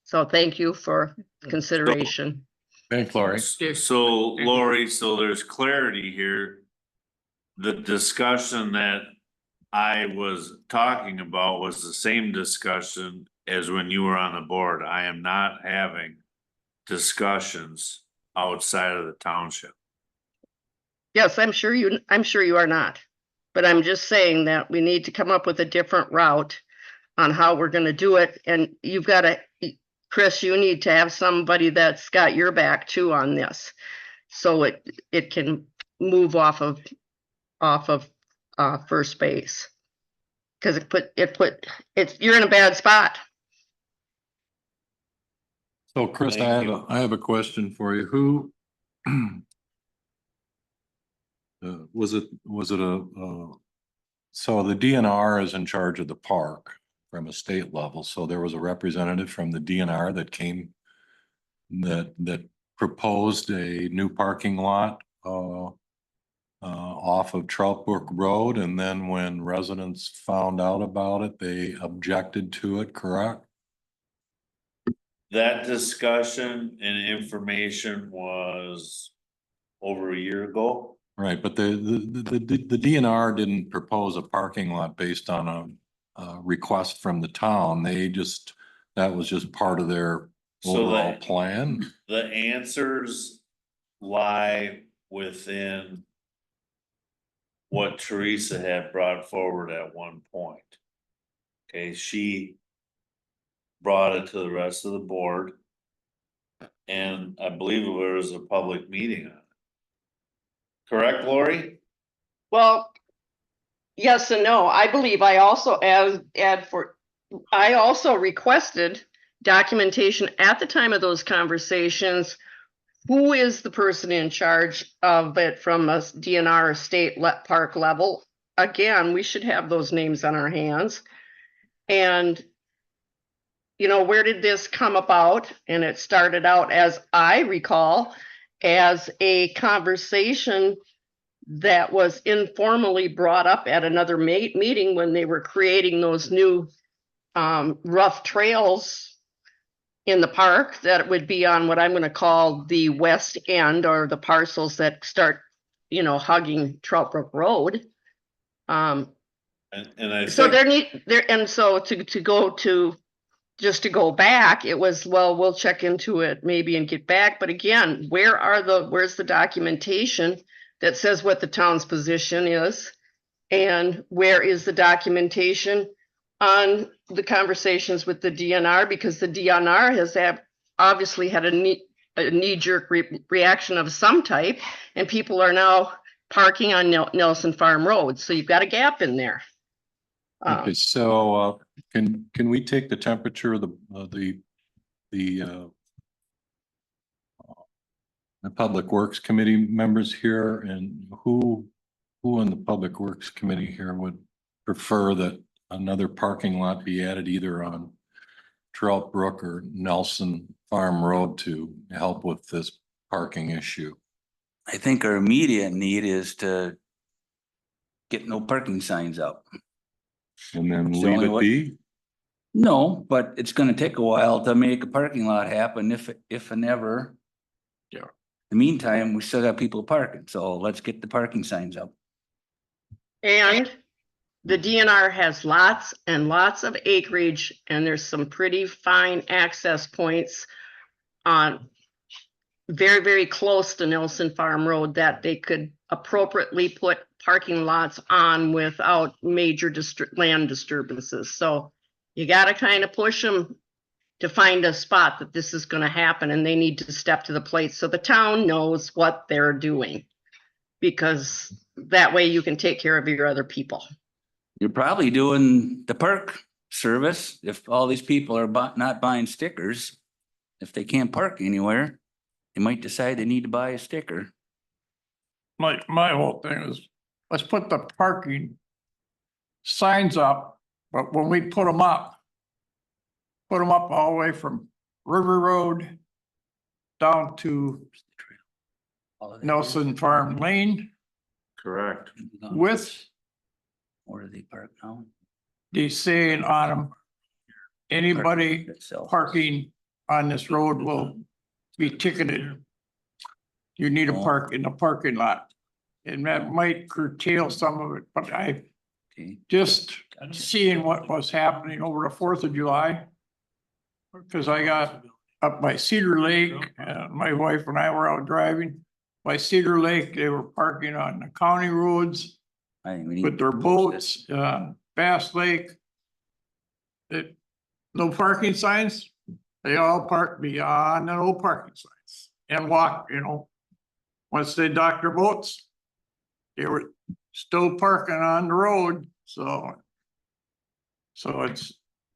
So thank you for consideration. Thanks, Lori. So Lori, so there's clarity here. The discussion that I was talking about was the same discussion as when you were on the board. I am not having discussions outside of the township. Yes, I'm sure you are not. But I'm just saying that we need to come up with a different route on how we're gonna do it. And you've got to, Chris, you need to have somebody that's got your back too on this. So it can move off of first base. Cause you're in a bad spot. So Chris, I have a question for you. Who was it so the DNR is in charge of the park from a state level. So there was a representative from the DNR that came that proposed a new parking lot off of Trout Brook Road. And then when residents found out about it, they objected to it, correct? That discussion and information was over a year ago. Right, but the DNR didn't propose a parking lot based on a request from the town. That was just part of their So overall that plan. the answers lie within what Teresa had brought forward at one point. Okay, she brought it to the rest of the board. And I believe there was a public meeting on it. Correct, Lori? Well, yes and no. I believe I also I also requested documentation at the time of those conversations. Who is the person in charge of it from a DNR state park level? Again, we should have those names on our hands. And where did this come about? And it started out, as I recall, as a conversation that was informally brought up at another meeting when they were creating those new rough trails in the park that would be on what I'm going to call the west end, or the parcels that start, hugging Trout Brook Road. And I So think to go back, it was, well, we'll check into it maybe and get back. But again, where's the documentation that says what the town's position is? And where is the documentation on the conversations with the DNR? Because the DNR has obviously had a knee-jerk reaction of some type, and people are now parking on Nelson Farm Road. So you've got a gap in there. Okay, so can we take the temperature of the Public Works Committee members here, and who on the Public Works Committee here would prefer that another parking lot be added either on Trout Brook or Nelson Farm Road to help with this parking issue? I think our immediate need is to get no parking signs up. And then It's the leave only it way. be? No, but it's gonna take a while to make a parking lot happen if and ever. Yeah. In the meantime, we still got people parking, so let's get the parking signs up. And the DNR has lots and lots of acreage, and there's some pretty fine access points on very, very close to Nelson Farm Road that they could appropriately put parking lots on without major land disturbances. So you got to kind of push them to find a spot that this is going to happen, and they need to step to the plate so the town knows what they're doing, because that way you can take care of your other people. You're probably doing the park service if all these people are not buying stickers. If they can't park anywhere, they might decide they need to buy a sticker. My whole thing is, let's put the parking signs up, but when we put them up all the way from River Road down to Nelson Farm Lane, Correct. with Where do they park now? the saying on them, anybody Itself. parking on this road will be ticketed. You need to Oh. park in the parking lot. And that might curtail some of it, but I Okay. just seeing what was happening over the 4th of July. Cause I got up by Cedar Lake, my wife and I were out driving. By Cedar Lake, they were parking on the county roads I think we need with their to post this. boats, Bass Lake. It, no parking signs, they all park beyond the no parking signs and walk, you know. Once they dock their boats, they were still parking on the road, so. So it's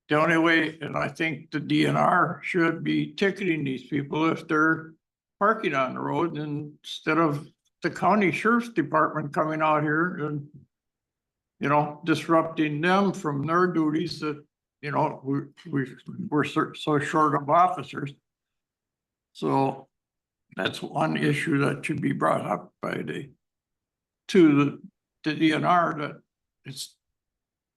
the only way, and I think the DNR should be ticketing these people if they're parking on the road instead of the county sheriff's department coming out here and, you know, disrupting them from their duties that, you know, we're so short of officers. So that's one issue that should be brought up by to the DNR, that it's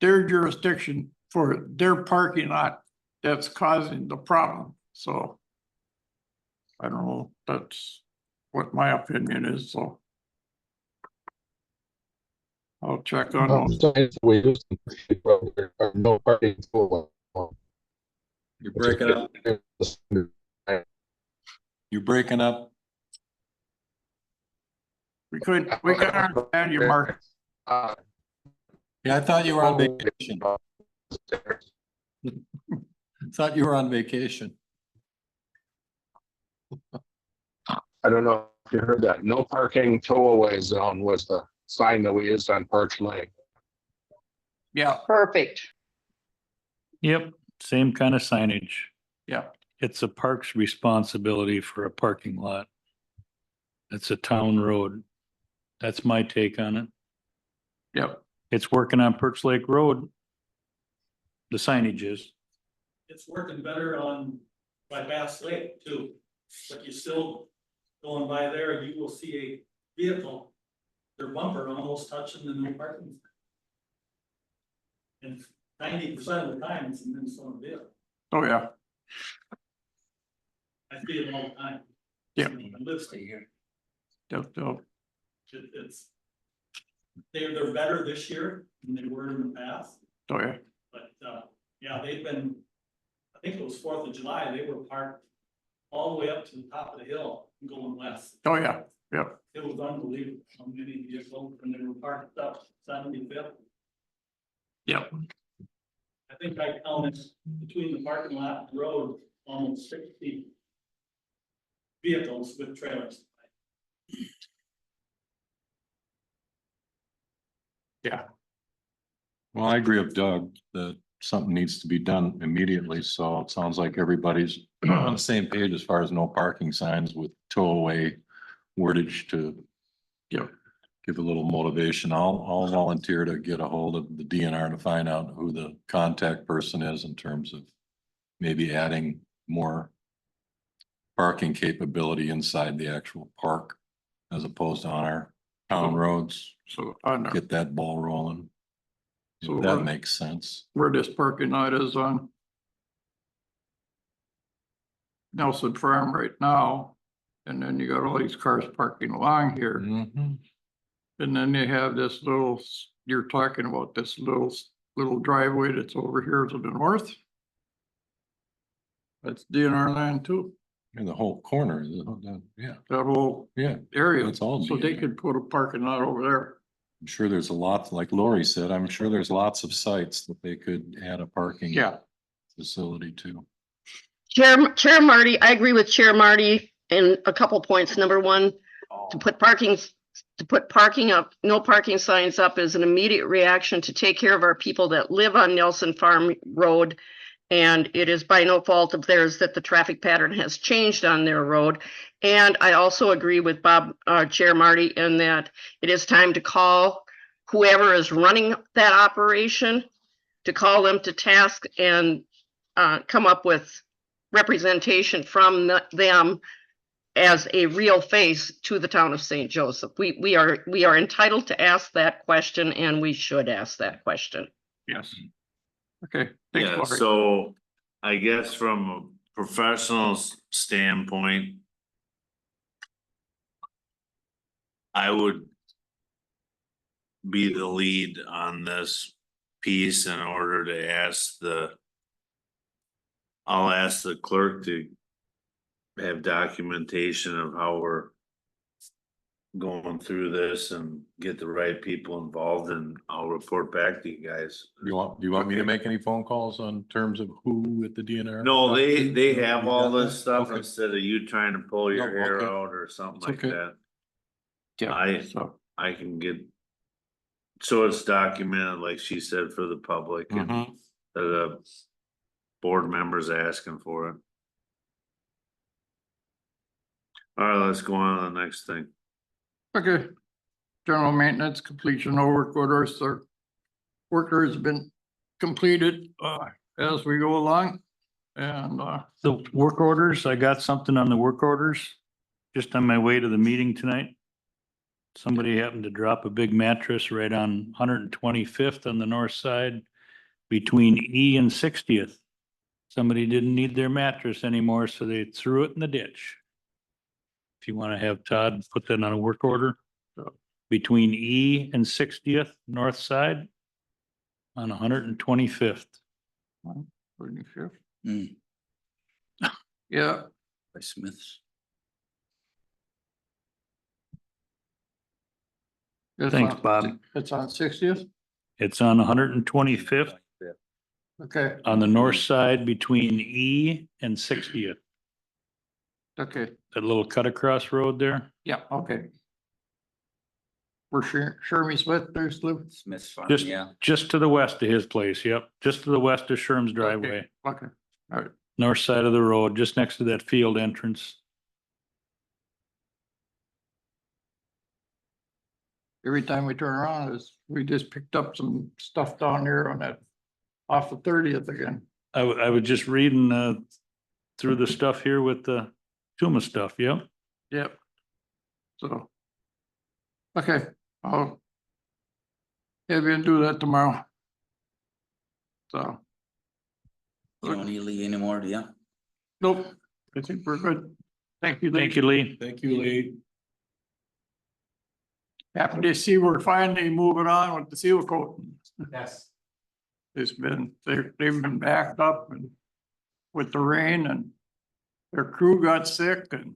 their jurisdiction for their parking lot that's causing the problem, so. I don't know, that's what my opinion is, so. I'll check on those. Signs we use are no parking. You're breaking up. You're breaking up. We could understand you, Mark. Yeah, I thought you were on vacation. Thought you were on vacation. I don't know if you heard that. No parking tow away zone was the sign that we used on Perch Lake. Yeah, Perfect. Yep, same kind of signage. yeah, It's a park's responsibility for a parking lot. It's a town road. That's my take on it. yeah. It's working on Perch Lake Road. The signage is. It's working better on by Bass Lake too, but you still going by there, you will see a vehicle, their bumper almost touching the no parking. And 90% of the time it's a Minnesota vehicle. Oh, yeah, I see it all the time. Yeah. I live here. yeah. It's. They're better this year than they were in the past, Oh, yeah, but yeah, they've been. I think it was 4th of July, they were parked all the way up to the top of the hill going west. oh, yeah, yeah. It was unbelievable how many vehicles when they were parked up 75th. Yep. I think I counted between the parking lot and the road, almost 60 vehicles with trailers. Well, I agree with Doug that something needs to be done immediately, so it sounds like everybody's on the same page as far as no parking signs with tow away wordage to. Yep. Give a little motivation. I'll volunteer to get a hold of the DNR to find out who the contact person is in terms of maybe adding more parking capability inside the actual park as opposed to on our town roads. So on Get that ball rolling. So If that we're- makes sense. where this parking lot is on Nelson Farm right now, and then you got all these cars parking along here. Mhm. And then they have this little, you're talking about this little driveway that's over here to the north. That's DNR land too, And the whole corner, yeah, that whole yeah. area. It's all So they DNR. could put a parking lot over there. I'm sure there's a lot, like Lori said, I'm sure there's lots of sites that they could add a parking. Yeah. Facility to. Chair Marty, I agree with Chair Marty in a couple points. Number one, to put parking up, no parking signs up is an immediate reaction to take care of our people that live on Nelson Farm Road. And it is by no fault of theirs that the traffic pattern has changed on their road. And I also agree with Bob, Chair Marty, in that it is time to call whoever is running that operation, to call them to task and come up with representation from them as a real face to the town of St. Joseph. We are entitled to ask that question, and we should ask that question. Yes. Okay, thanks, Yeah, Lori. so I guess from a professional standpoint, I would be the lead on this piece in order to ask I'll ask the clerk to have documentation of how we're going through this and get the right people involved, and I'll report back to you guys. Do you want me to make any phone calls on terms of who at the DNR? No, they have all You got this that? stuff Okay. instead of you trying to pull your No, hair okay. out or something It's like okay. that. Yeah, so, I can get, so it's documented, like she said, for the public and Mhm. the board members asking for it. All right, let's go on to the next thing. okay. General maintenance completion, no work orders, or work order has been completed, as we go along. And, The work orders, I got something on the work orders, just on my way to the meeting tonight. Somebody happened to drop a big mattress right on 125th on the north side between E and 60th. Somebody didn't need their mattress anymore, so they threw it in the ditch. If you want to have Todd put that on a work order, between E and 60th, north side on 125th. yeah, By Smith's. it's Thanks, on- Bob. It's on 60th, It's on 125th okay, on the north side between E and 60th. okay, That little cut across road there. yeah, okay. For sure, Shermy Smith, there's live, Smith's farm, Just, yeah. just to the west of his place, yep, just to the west of Sherm's driveway, okay, all right. north side of the road, just next to that field entrance. Every time we turn around, we just picked up some stuff down there on that, off the 30th again. I was just reading, through the stuff here with the Tuma stuff, yep. Yep. So. Okay, I'll. Have you do that tomorrow. So, You don't need Lee anymore, do you? nope, I think we're good. Thank you. Lee. Thank you, Lee. Thank you, Lee. Happy to see we're finally moving on with the seal coating. Yes. It's been, they've been backed up and with the rain, and their crew got sick and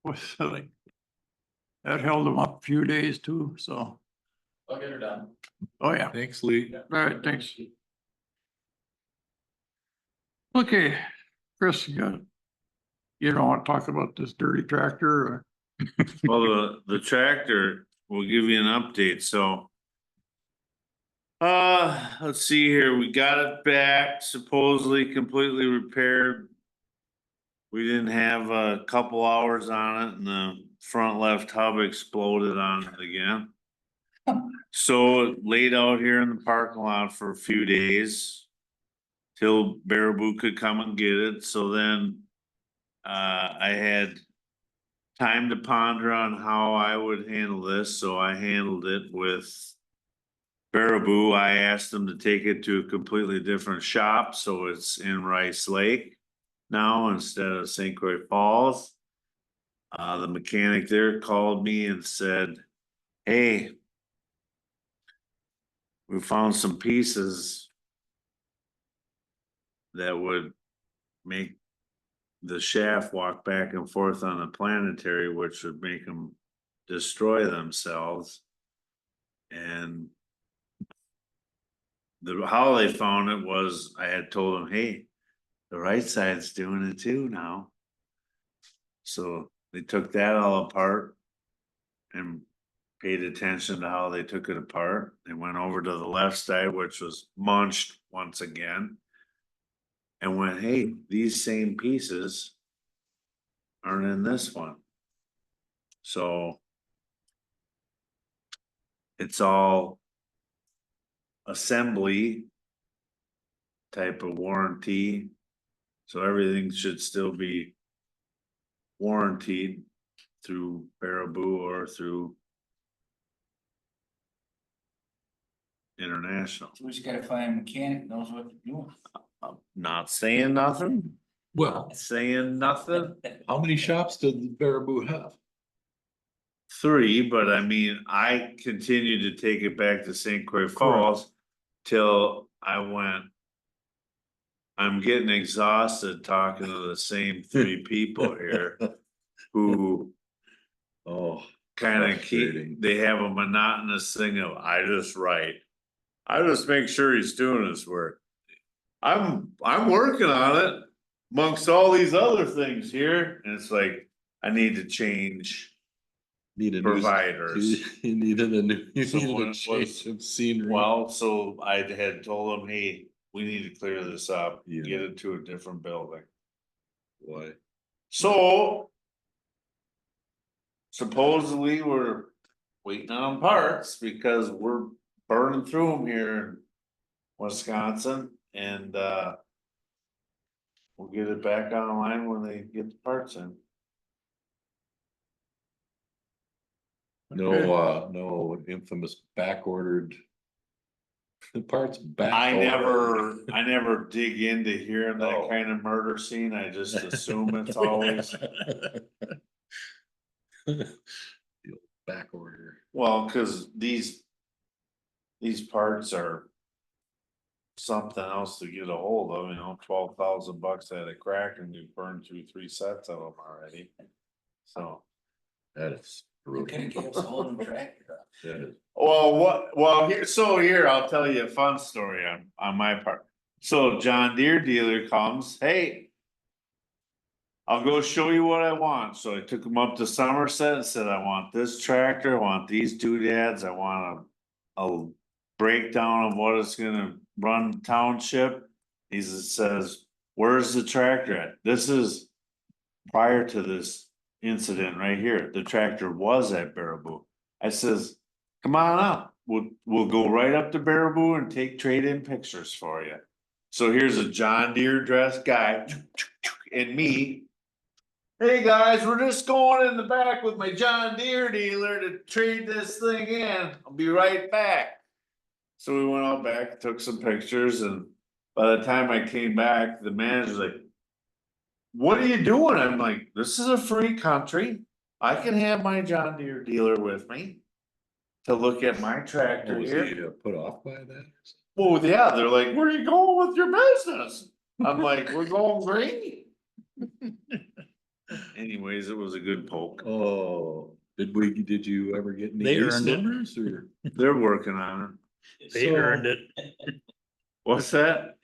was like, that held them up a few days too, so, I'll get her done. oh yeah, Thanks, Lee. all right, thanks. Okay, Chris, you don't want to talk about this dirty tractor or? Well, the tractor, will give you an update, so. Let's see here, we got it back, supposedly completely repaired. We didn't have a couple hours on it and the front left hub exploded on it again. So it laid out here in the parking lot for a few days. Till Baraboo could come and get it, so then. I had time to ponder on how I would handle this, so I handled it with. Baraboo, I asked them to take it to a completely different shop, so it's in Rice Lake now instead of St. Croix Falls. The mechanic there called me and said, hey, we found some pieces that would make the shaft walk back and forth on the planetary, which would make them destroy themselves. And how they found it was I had told them, hey, the right side's doing it too now. So they took that all apart and paid attention to how they took it apart. They went over to the left side, which was munched once again. And went, hey, these same pieces aren't in this one. So it's all assembly type of warranty. So everything should still be warranted through Baraboo or through International. We just gotta find a mechanic that knows what to do. I'm not saying nothing, Well, saying nothing. how many shops did the Baraboo have? 3, but I mean, I continued to take it back to St. Croix Falls till I went. I'm getting exhausted talking to the same 3 people here who Oh, kind of frustrating. keep, they have a monotonous thing of, I just write. I just make sure he's doing his work. I'm working on it amongst all these other things here, and it's like, I need to change need a new, providers. you needed a new, you So when needed a it change was- of scenery. Well, so I had told him, hey, we need to clear this up, Yeah. get it to a different building. Why? So. Supposedly we're waiting on parts because we're burning through them here in Wisconsin and we'll get it back online when they get the parts in. No infamous back ordered. The parts back. I ordered. never dig into hearing that Oh. kind of murder scene. I just assume it's always, The old back order. well, cause these parts are something else to get a hold of, you know, $12,000 at a crack and you burned through 3 sets of them already. So, That is. You can give us a whole new tractor. That is. well, here, I'll tell you a fun story on my part. So John Deere dealer comes, hey. I'll go show you what I want. So I took him up to Somerset and said, I want this tractor, I want these doodads, I want a breakdown of what it's gonna run township. He says, where's the tractor at? This is prior to this incident right here. The tractor was at Baraboo. I says, come on up. We'll go right up to Baraboo and take trade-in pictures for you. So here's a John Deere dressed guy and me. Hey guys, we're just going in the back with my John Deere dealer to trade this thing in. I'll be right back. So we went out back, took some pictures, and by the time I came back, the manager's like, what are you doing? I'm like, this is a free country. I can have my John Deere dealer with me to look at my tractor Was here. he put off by that? Well, yeah, they're like, where are you going with your business? I'm like, we're going green. Anyways, it was a good poke. Oh, did you ever get any? They lease earned it. numbers or? They're working on it. They earned it. What's that?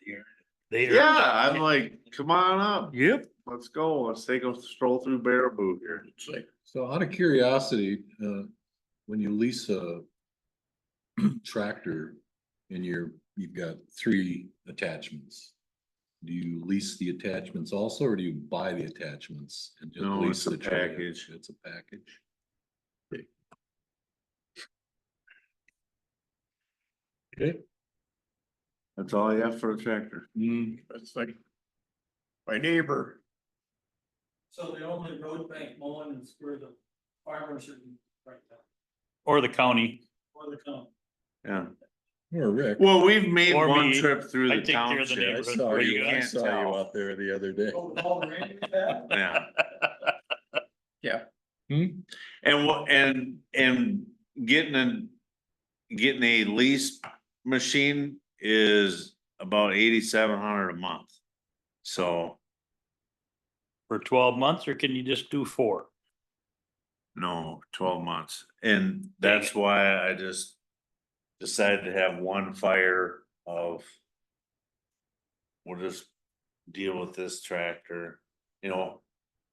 They earned Yeah, I'm like, come on up. it. Yep. Let's go. Let's take a stroll through Baraboo here. So out of curiosity, when you lease a tractor and you've got 3 attachments. Do you lease the attachments also, or do you buy the attachments and just No, lease it's a the trailer? package. It's a package. Okay. That's all I got for a tractor. It's like my neighbor, So the only road bank mowing is where the farmers are right now, Or the county. or the county. Yeah. Or Rick. Well, we've made Or one me. trip through I the take care of the township. neighborhood. I saw Where you, you I can't saw you tell. out there the other day. Oh, all the reindeer have? Yeah. Hmm? And getting a lease machine is about 8,700 a month. So, For 12 months, or can you just do 4? no, 12 months. And that's why I just decided to have one fire of we'll just deal with this tractor, you know.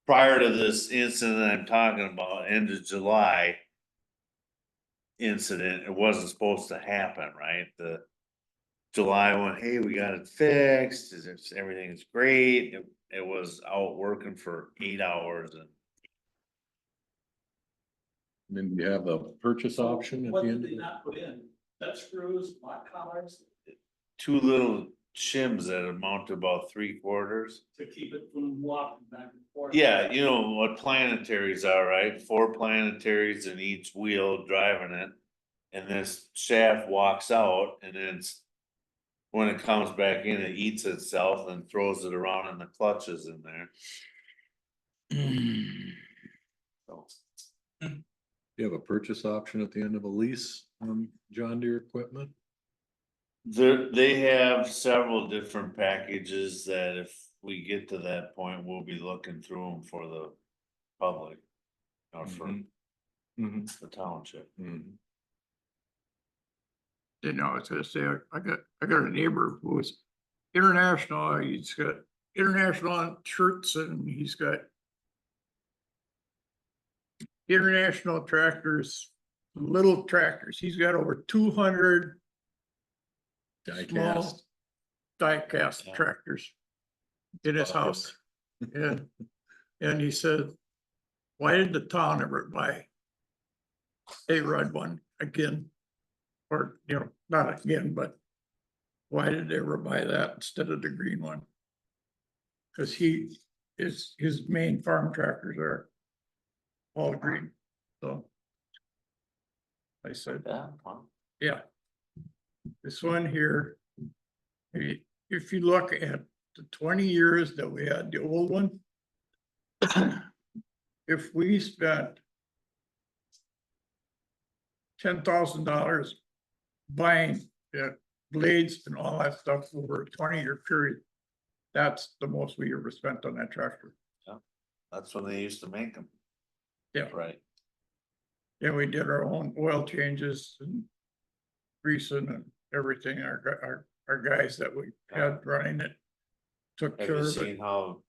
Prior to this incident I'm talking about, end of July incident, it wasn't supposed to happen, right? The July one, hey, we got it fixed, everything's great. It was out working for 8 hours and Then you have a purchase option at What the did end. they not put in? Nut screws, lock collars? two little shims that amount to about 3/4. To keep it from walking back and forth. Yeah, you know what planetaries are, right? 4 planetaries in each wheel driving it. And this shaft walks out and then when it comes back in, it eats itself and throws it around in the clutches in there. So, You have a purchase option at the end of a lease on John Deere equipment? they have several different packages that if we get to that point, we'll be looking through them for the public. Or for Mhm. the township. Mhm. You know, I was gonna say, I got a neighbor who is international, he's got international shirts and he's got international tractors, little tractors. He's got over 200 Die small cast. die-cast Yeah. tractors in his house. And he said, why did the town ever buy a red one again? Or, you know, not again, but why did they ever buy that instead of the green one? Cause his main farm tractors are all green, so. I said, Yeah, well, yeah. This one here, if you look at the 20 years that we had the old one. If we spent $10,000 buying blades and all that stuff over a 20-year period, that's the most we ever spent on that tractor. that's when they used to make them. Yeah. Right. And we did our own oil changes and greasing and everything. Our guys that we had running it took Have care you of seen it. how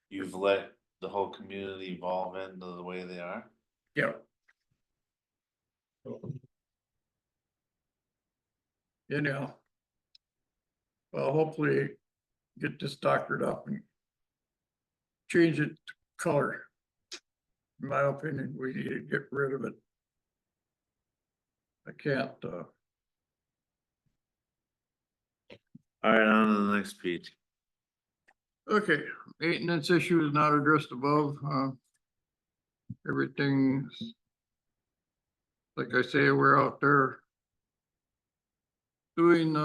you've let the whole community evolve into the way they are? Yeah. You know. Well, hopefully get this doctored up and change it to color. In my opinion, we need to get rid of it. I can't, Alright, on to the next page. okay, maintenance issue is not addressed above, everything's. Like I say, we're out there. Doing,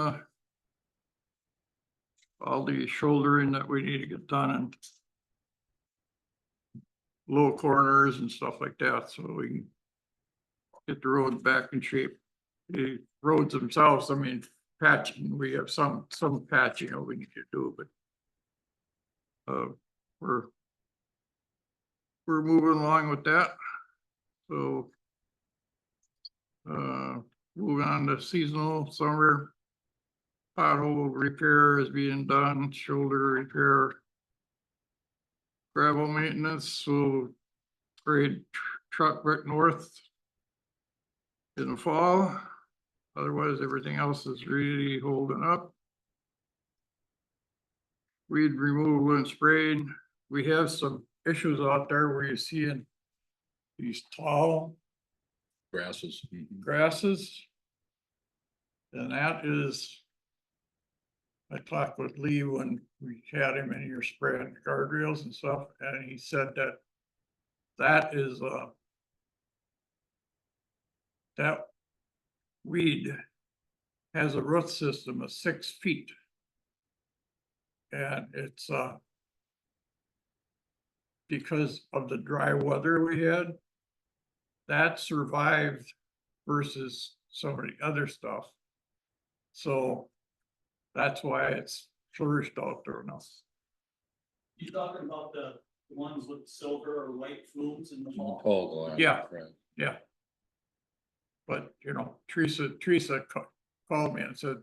all the shouldering that we need to get done and. Low corners and stuff like that, so we can. Get the roads back in shape. The roads themselves, I mean, patching, we have some patching that we need to do, but. We're moving along with that. So. Moving on to seasonal summer. Pothole repair is being done, shoulder repair. Gravel maintenance, so grade truck right north. In the fall, otherwise everything else is really holding up. Weed removal and spraying, we have some issues out there where you're seeing these tall Grasses. grasses. And that is. I talked with Lee when we had him in here spraying guardrails and stuff, and he said that. That is that weed has a root system of 6 feet. And it's because of the dry weather we had. That survived versus some of the other stuff. So that's why it's flourished out there now. You talking about the ones with silver or white fruits in the fall? Tall glass. Yeah. Right. Yeah. But, you know, Teresa called me and said,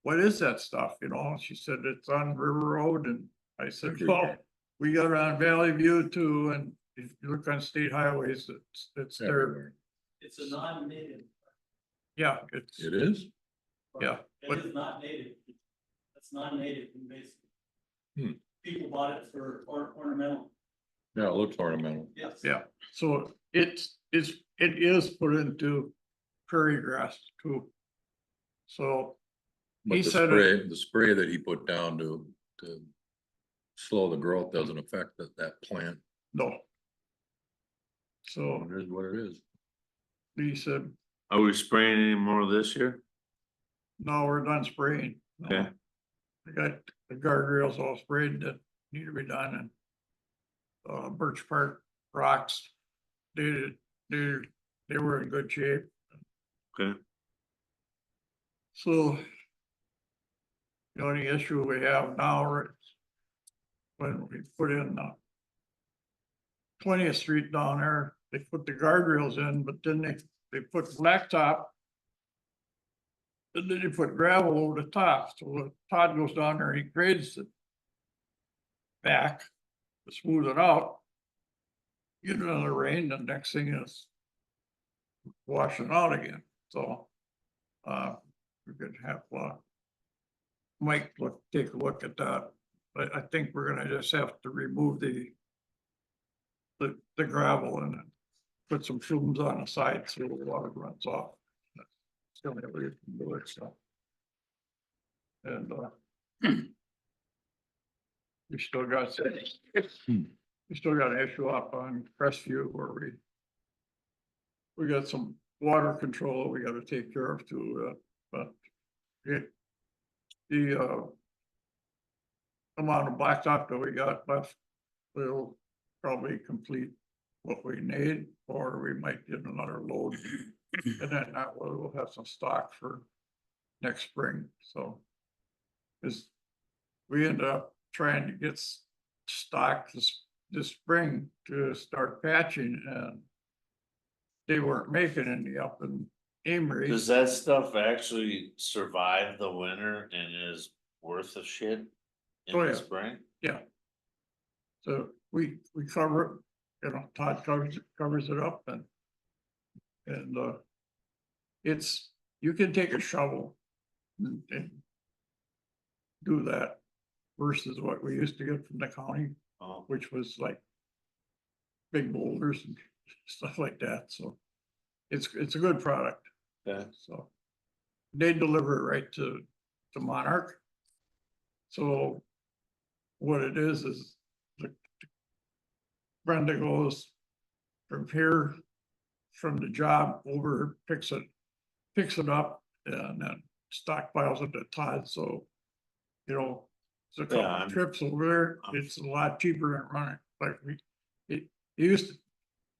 what is that stuff? You know, she said, it's on River Road. And I said, well, we got it on Valley View too. And if you look on state highways, it's there. Everywhere. It's a non-native. Yeah, it's, It is? Yeah, but- It is not native. It's non-native invasive. Hmm. People bought it for ornamental. Yeah, it looks ornamental. Yes. yeah. So it is put into prairie grass too. So But the said spray, the spray that he put down to slow the growth doesn't affect that plant. no. So It is what it is. he said, Are we spraying any more this year? no, we're done spraying. No. Okay. I got the guardrails all sprayed that need to be done and Birch Park rocks, they were in good shape. Okay, So the only issue we have now is when we put in 20th Street down there, they put the guardrails in, but then they put blacktop. And then they put gravel over the top, so when Todd goes down there, he grades it back to smooth it out. Get another rain, the next thing is washing out again, so we could have Mike take a look at that. But I think we're gonna just have to remove the gravel and then put some fumes on the side so the water runs off. That's the only way you can do it, so. And we still got an issue up on Crestview where we got some water control we gotta take care of too, but the amount of blacktop that we got left will probably complete what we need, or we might get another load. And then that way we'll have some stock for next spring, so. Cause we ended up trying to get stock this spring to start patching and they weren't making any up in Amory. does that stuff actually survive the winter and is worth a shit in Oh, the yeah. spring? Yeah. So we cover it, you know, Todd covers it up and it's, you can take a shovel and do that versus what we used to get from the county, Oh, which was like big boulders and stuff like that, so it's a good product, okay, so. They deliver it right to Monarch. So what it is the Brenda goes from here, from the job over, picks it up and then stockpiles it at Todd, so. You know, it's a couple Yeah, of trips over there, it's a lot cheaper than running, like it used to.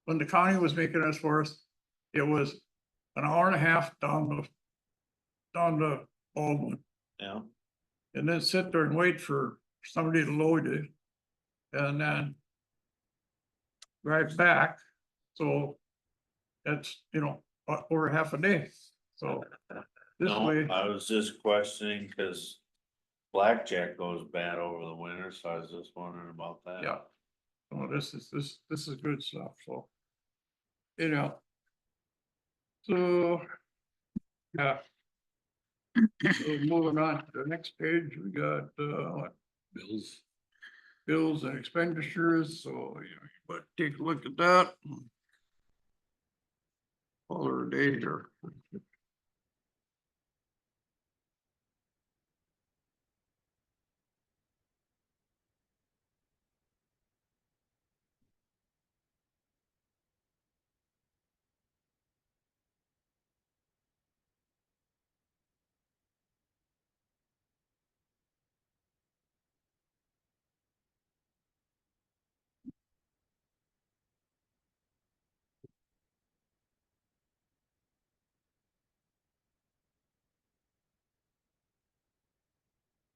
When the county was making us for us, it was an hour and a half down to Baldwin. yeah, And then sit there and wait for somebody to load it. And then drive back, so that's, you know, over half a day, so. This no, way, I was just questioning, cause blackjack goes bad over the winter, so I was just wondering about that. yeah. So this is good stuff, so. You know. So. Yeah. So moving on to the next page, we got what, bills and expenditures, so you know, but take a look at that. All our days are.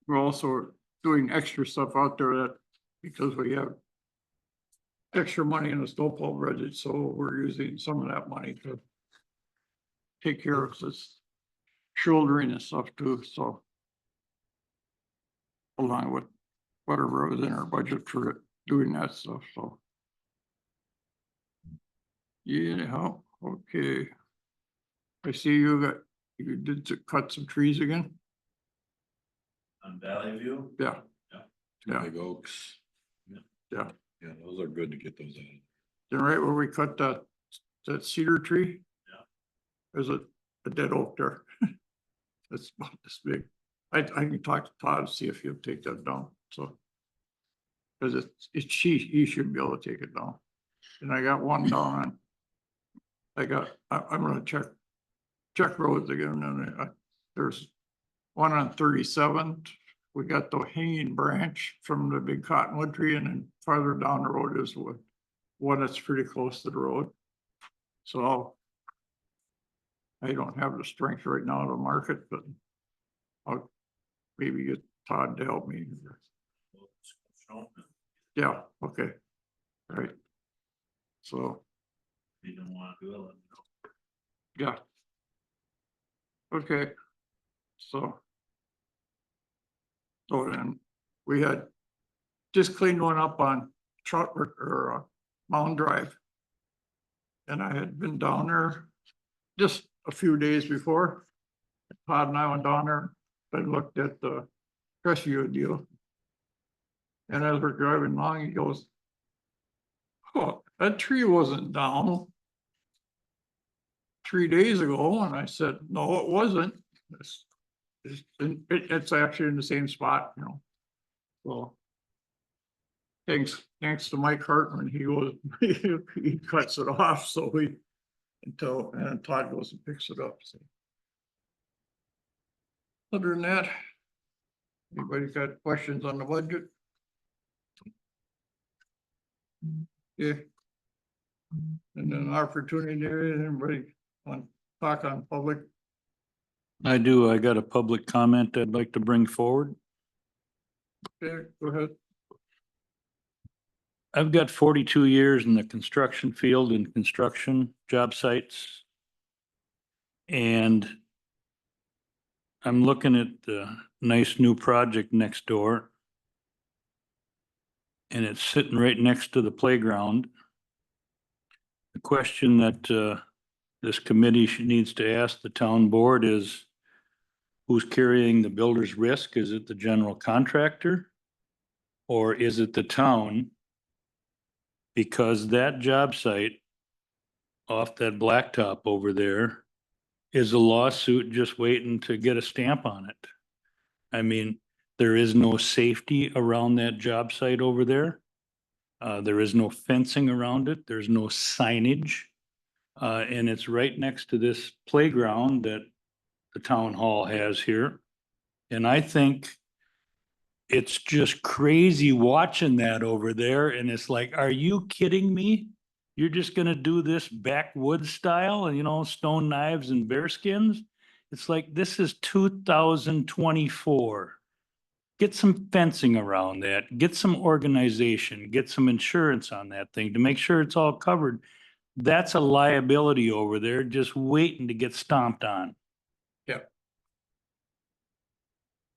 We're also doing extra stuff out there that, because we have extra money in the snowplow budget, so we're using some of that money to take care of this shouldering and stuff too, so. Along with whatever was in our budget for doing that stuff, so. Yeah, okay. I see you did cut some trees again? On Valley View? Yeah. Two Yeah. big oaks. Yeah. Yeah, those are good to get those in. Then right where we cut that cedar tree? Yeah. There's a dead oak there. It's about this big. I can talk to Todd, see if he'll take that down, so. Cause he should be able to take it down. And I got one down on. I'm gonna check roads again, and there's one on 37th. We got the hanging branch from the big cottonwood tree, and then farther down the road is one that's pretty close to the road. So I don't have the strength right now to mark it, but I'll maybe get Todd to help me. Yeah, okay. All right. So, You don't wanna do it, let me know. yeah. Okay. So then we had just cleaned one up on Mountain Drive. And I had been down there just a few days before. Todd and I went down there and looked at the Crestview deal. And as we're driving along, he goes, "Oh, that tree wasn't down 3 days ago." And I said, "No, it wasn't. It's actually in the same spot, you know." So thanks to Mike Hartman, he goes, he cuts it off, so and Todd goes and picks it up, so. Other than that, anybody got questions on the budget? Yeah. And then an opportunity there, anybody want to talk on public? I do. I got a public comment I'd like to bring forward. Okay, go ahead. I've got 42 years in the construction field and construction job sites. And I'm looking at the nice new project next door. And it's sitting right next to the playground. The question that this committee needs to ask the town board is, who's carrying the builder's risk? Is it the general contractor? Or is it the town? Because that job site off that blacktop over there is a lawsuit just waiting to get a stamp on it. I mean, there is no safety around that job site over there. There is no fencing around it. There's no signage. And it's right next to this playground that the town hall has here. And I think it's just crazy watching that over there. And it's like, are you kidding me? You're just gonna do this backwoods style and, you know, stone knives and bear skins? It's like, this is 2024. Get some fencing around that, get some organization, get some insurance on that thing to make sure it's all covered. That's a liability over there just waiting to get stomped on.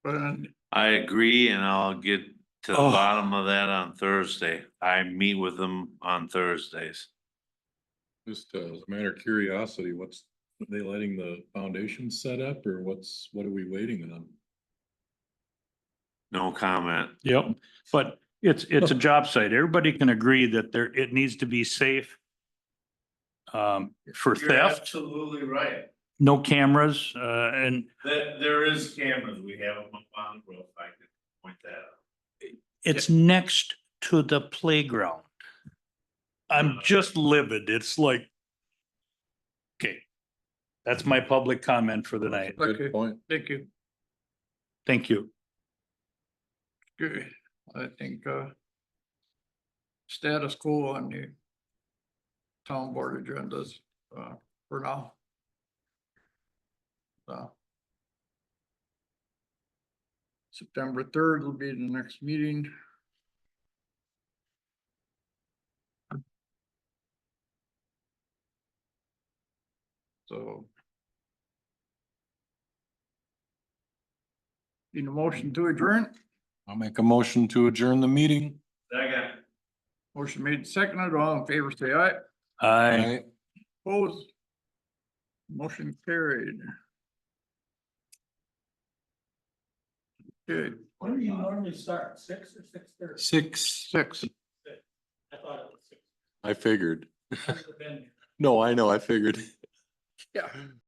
But I agree, and I'll get to the Oh. bottom of that on Thursday. I meet with them on Thursdays. Just as a matter of curiosity, are they letting the foundation set up or what are we waiting on? No comment. Yep, but it's a job site. Everybody can agree that it needs to be safe. For You're theft, absolutely right. no cameras, and There is cameras. We have them up on the roof. I can point that out. it's next to the playground. I'm just livid. It's like, okay, that's my public comment for the night. Okay. Good point. thank you. Thank you. Good. I think status quo on the town board agendas for now. September 3rd will be the next meeting. So. Need a motion to adjourn? I'll make a motion to adjourn the meeting. Second. Motion made, seconded, all in favor, say aye. Aye. Opposed? Motion carried. Okay, When do you normally start? 6 or 6:30? 6. 6. I thought it was 6. I figured. I've been- No, I know, I figured. Yeah.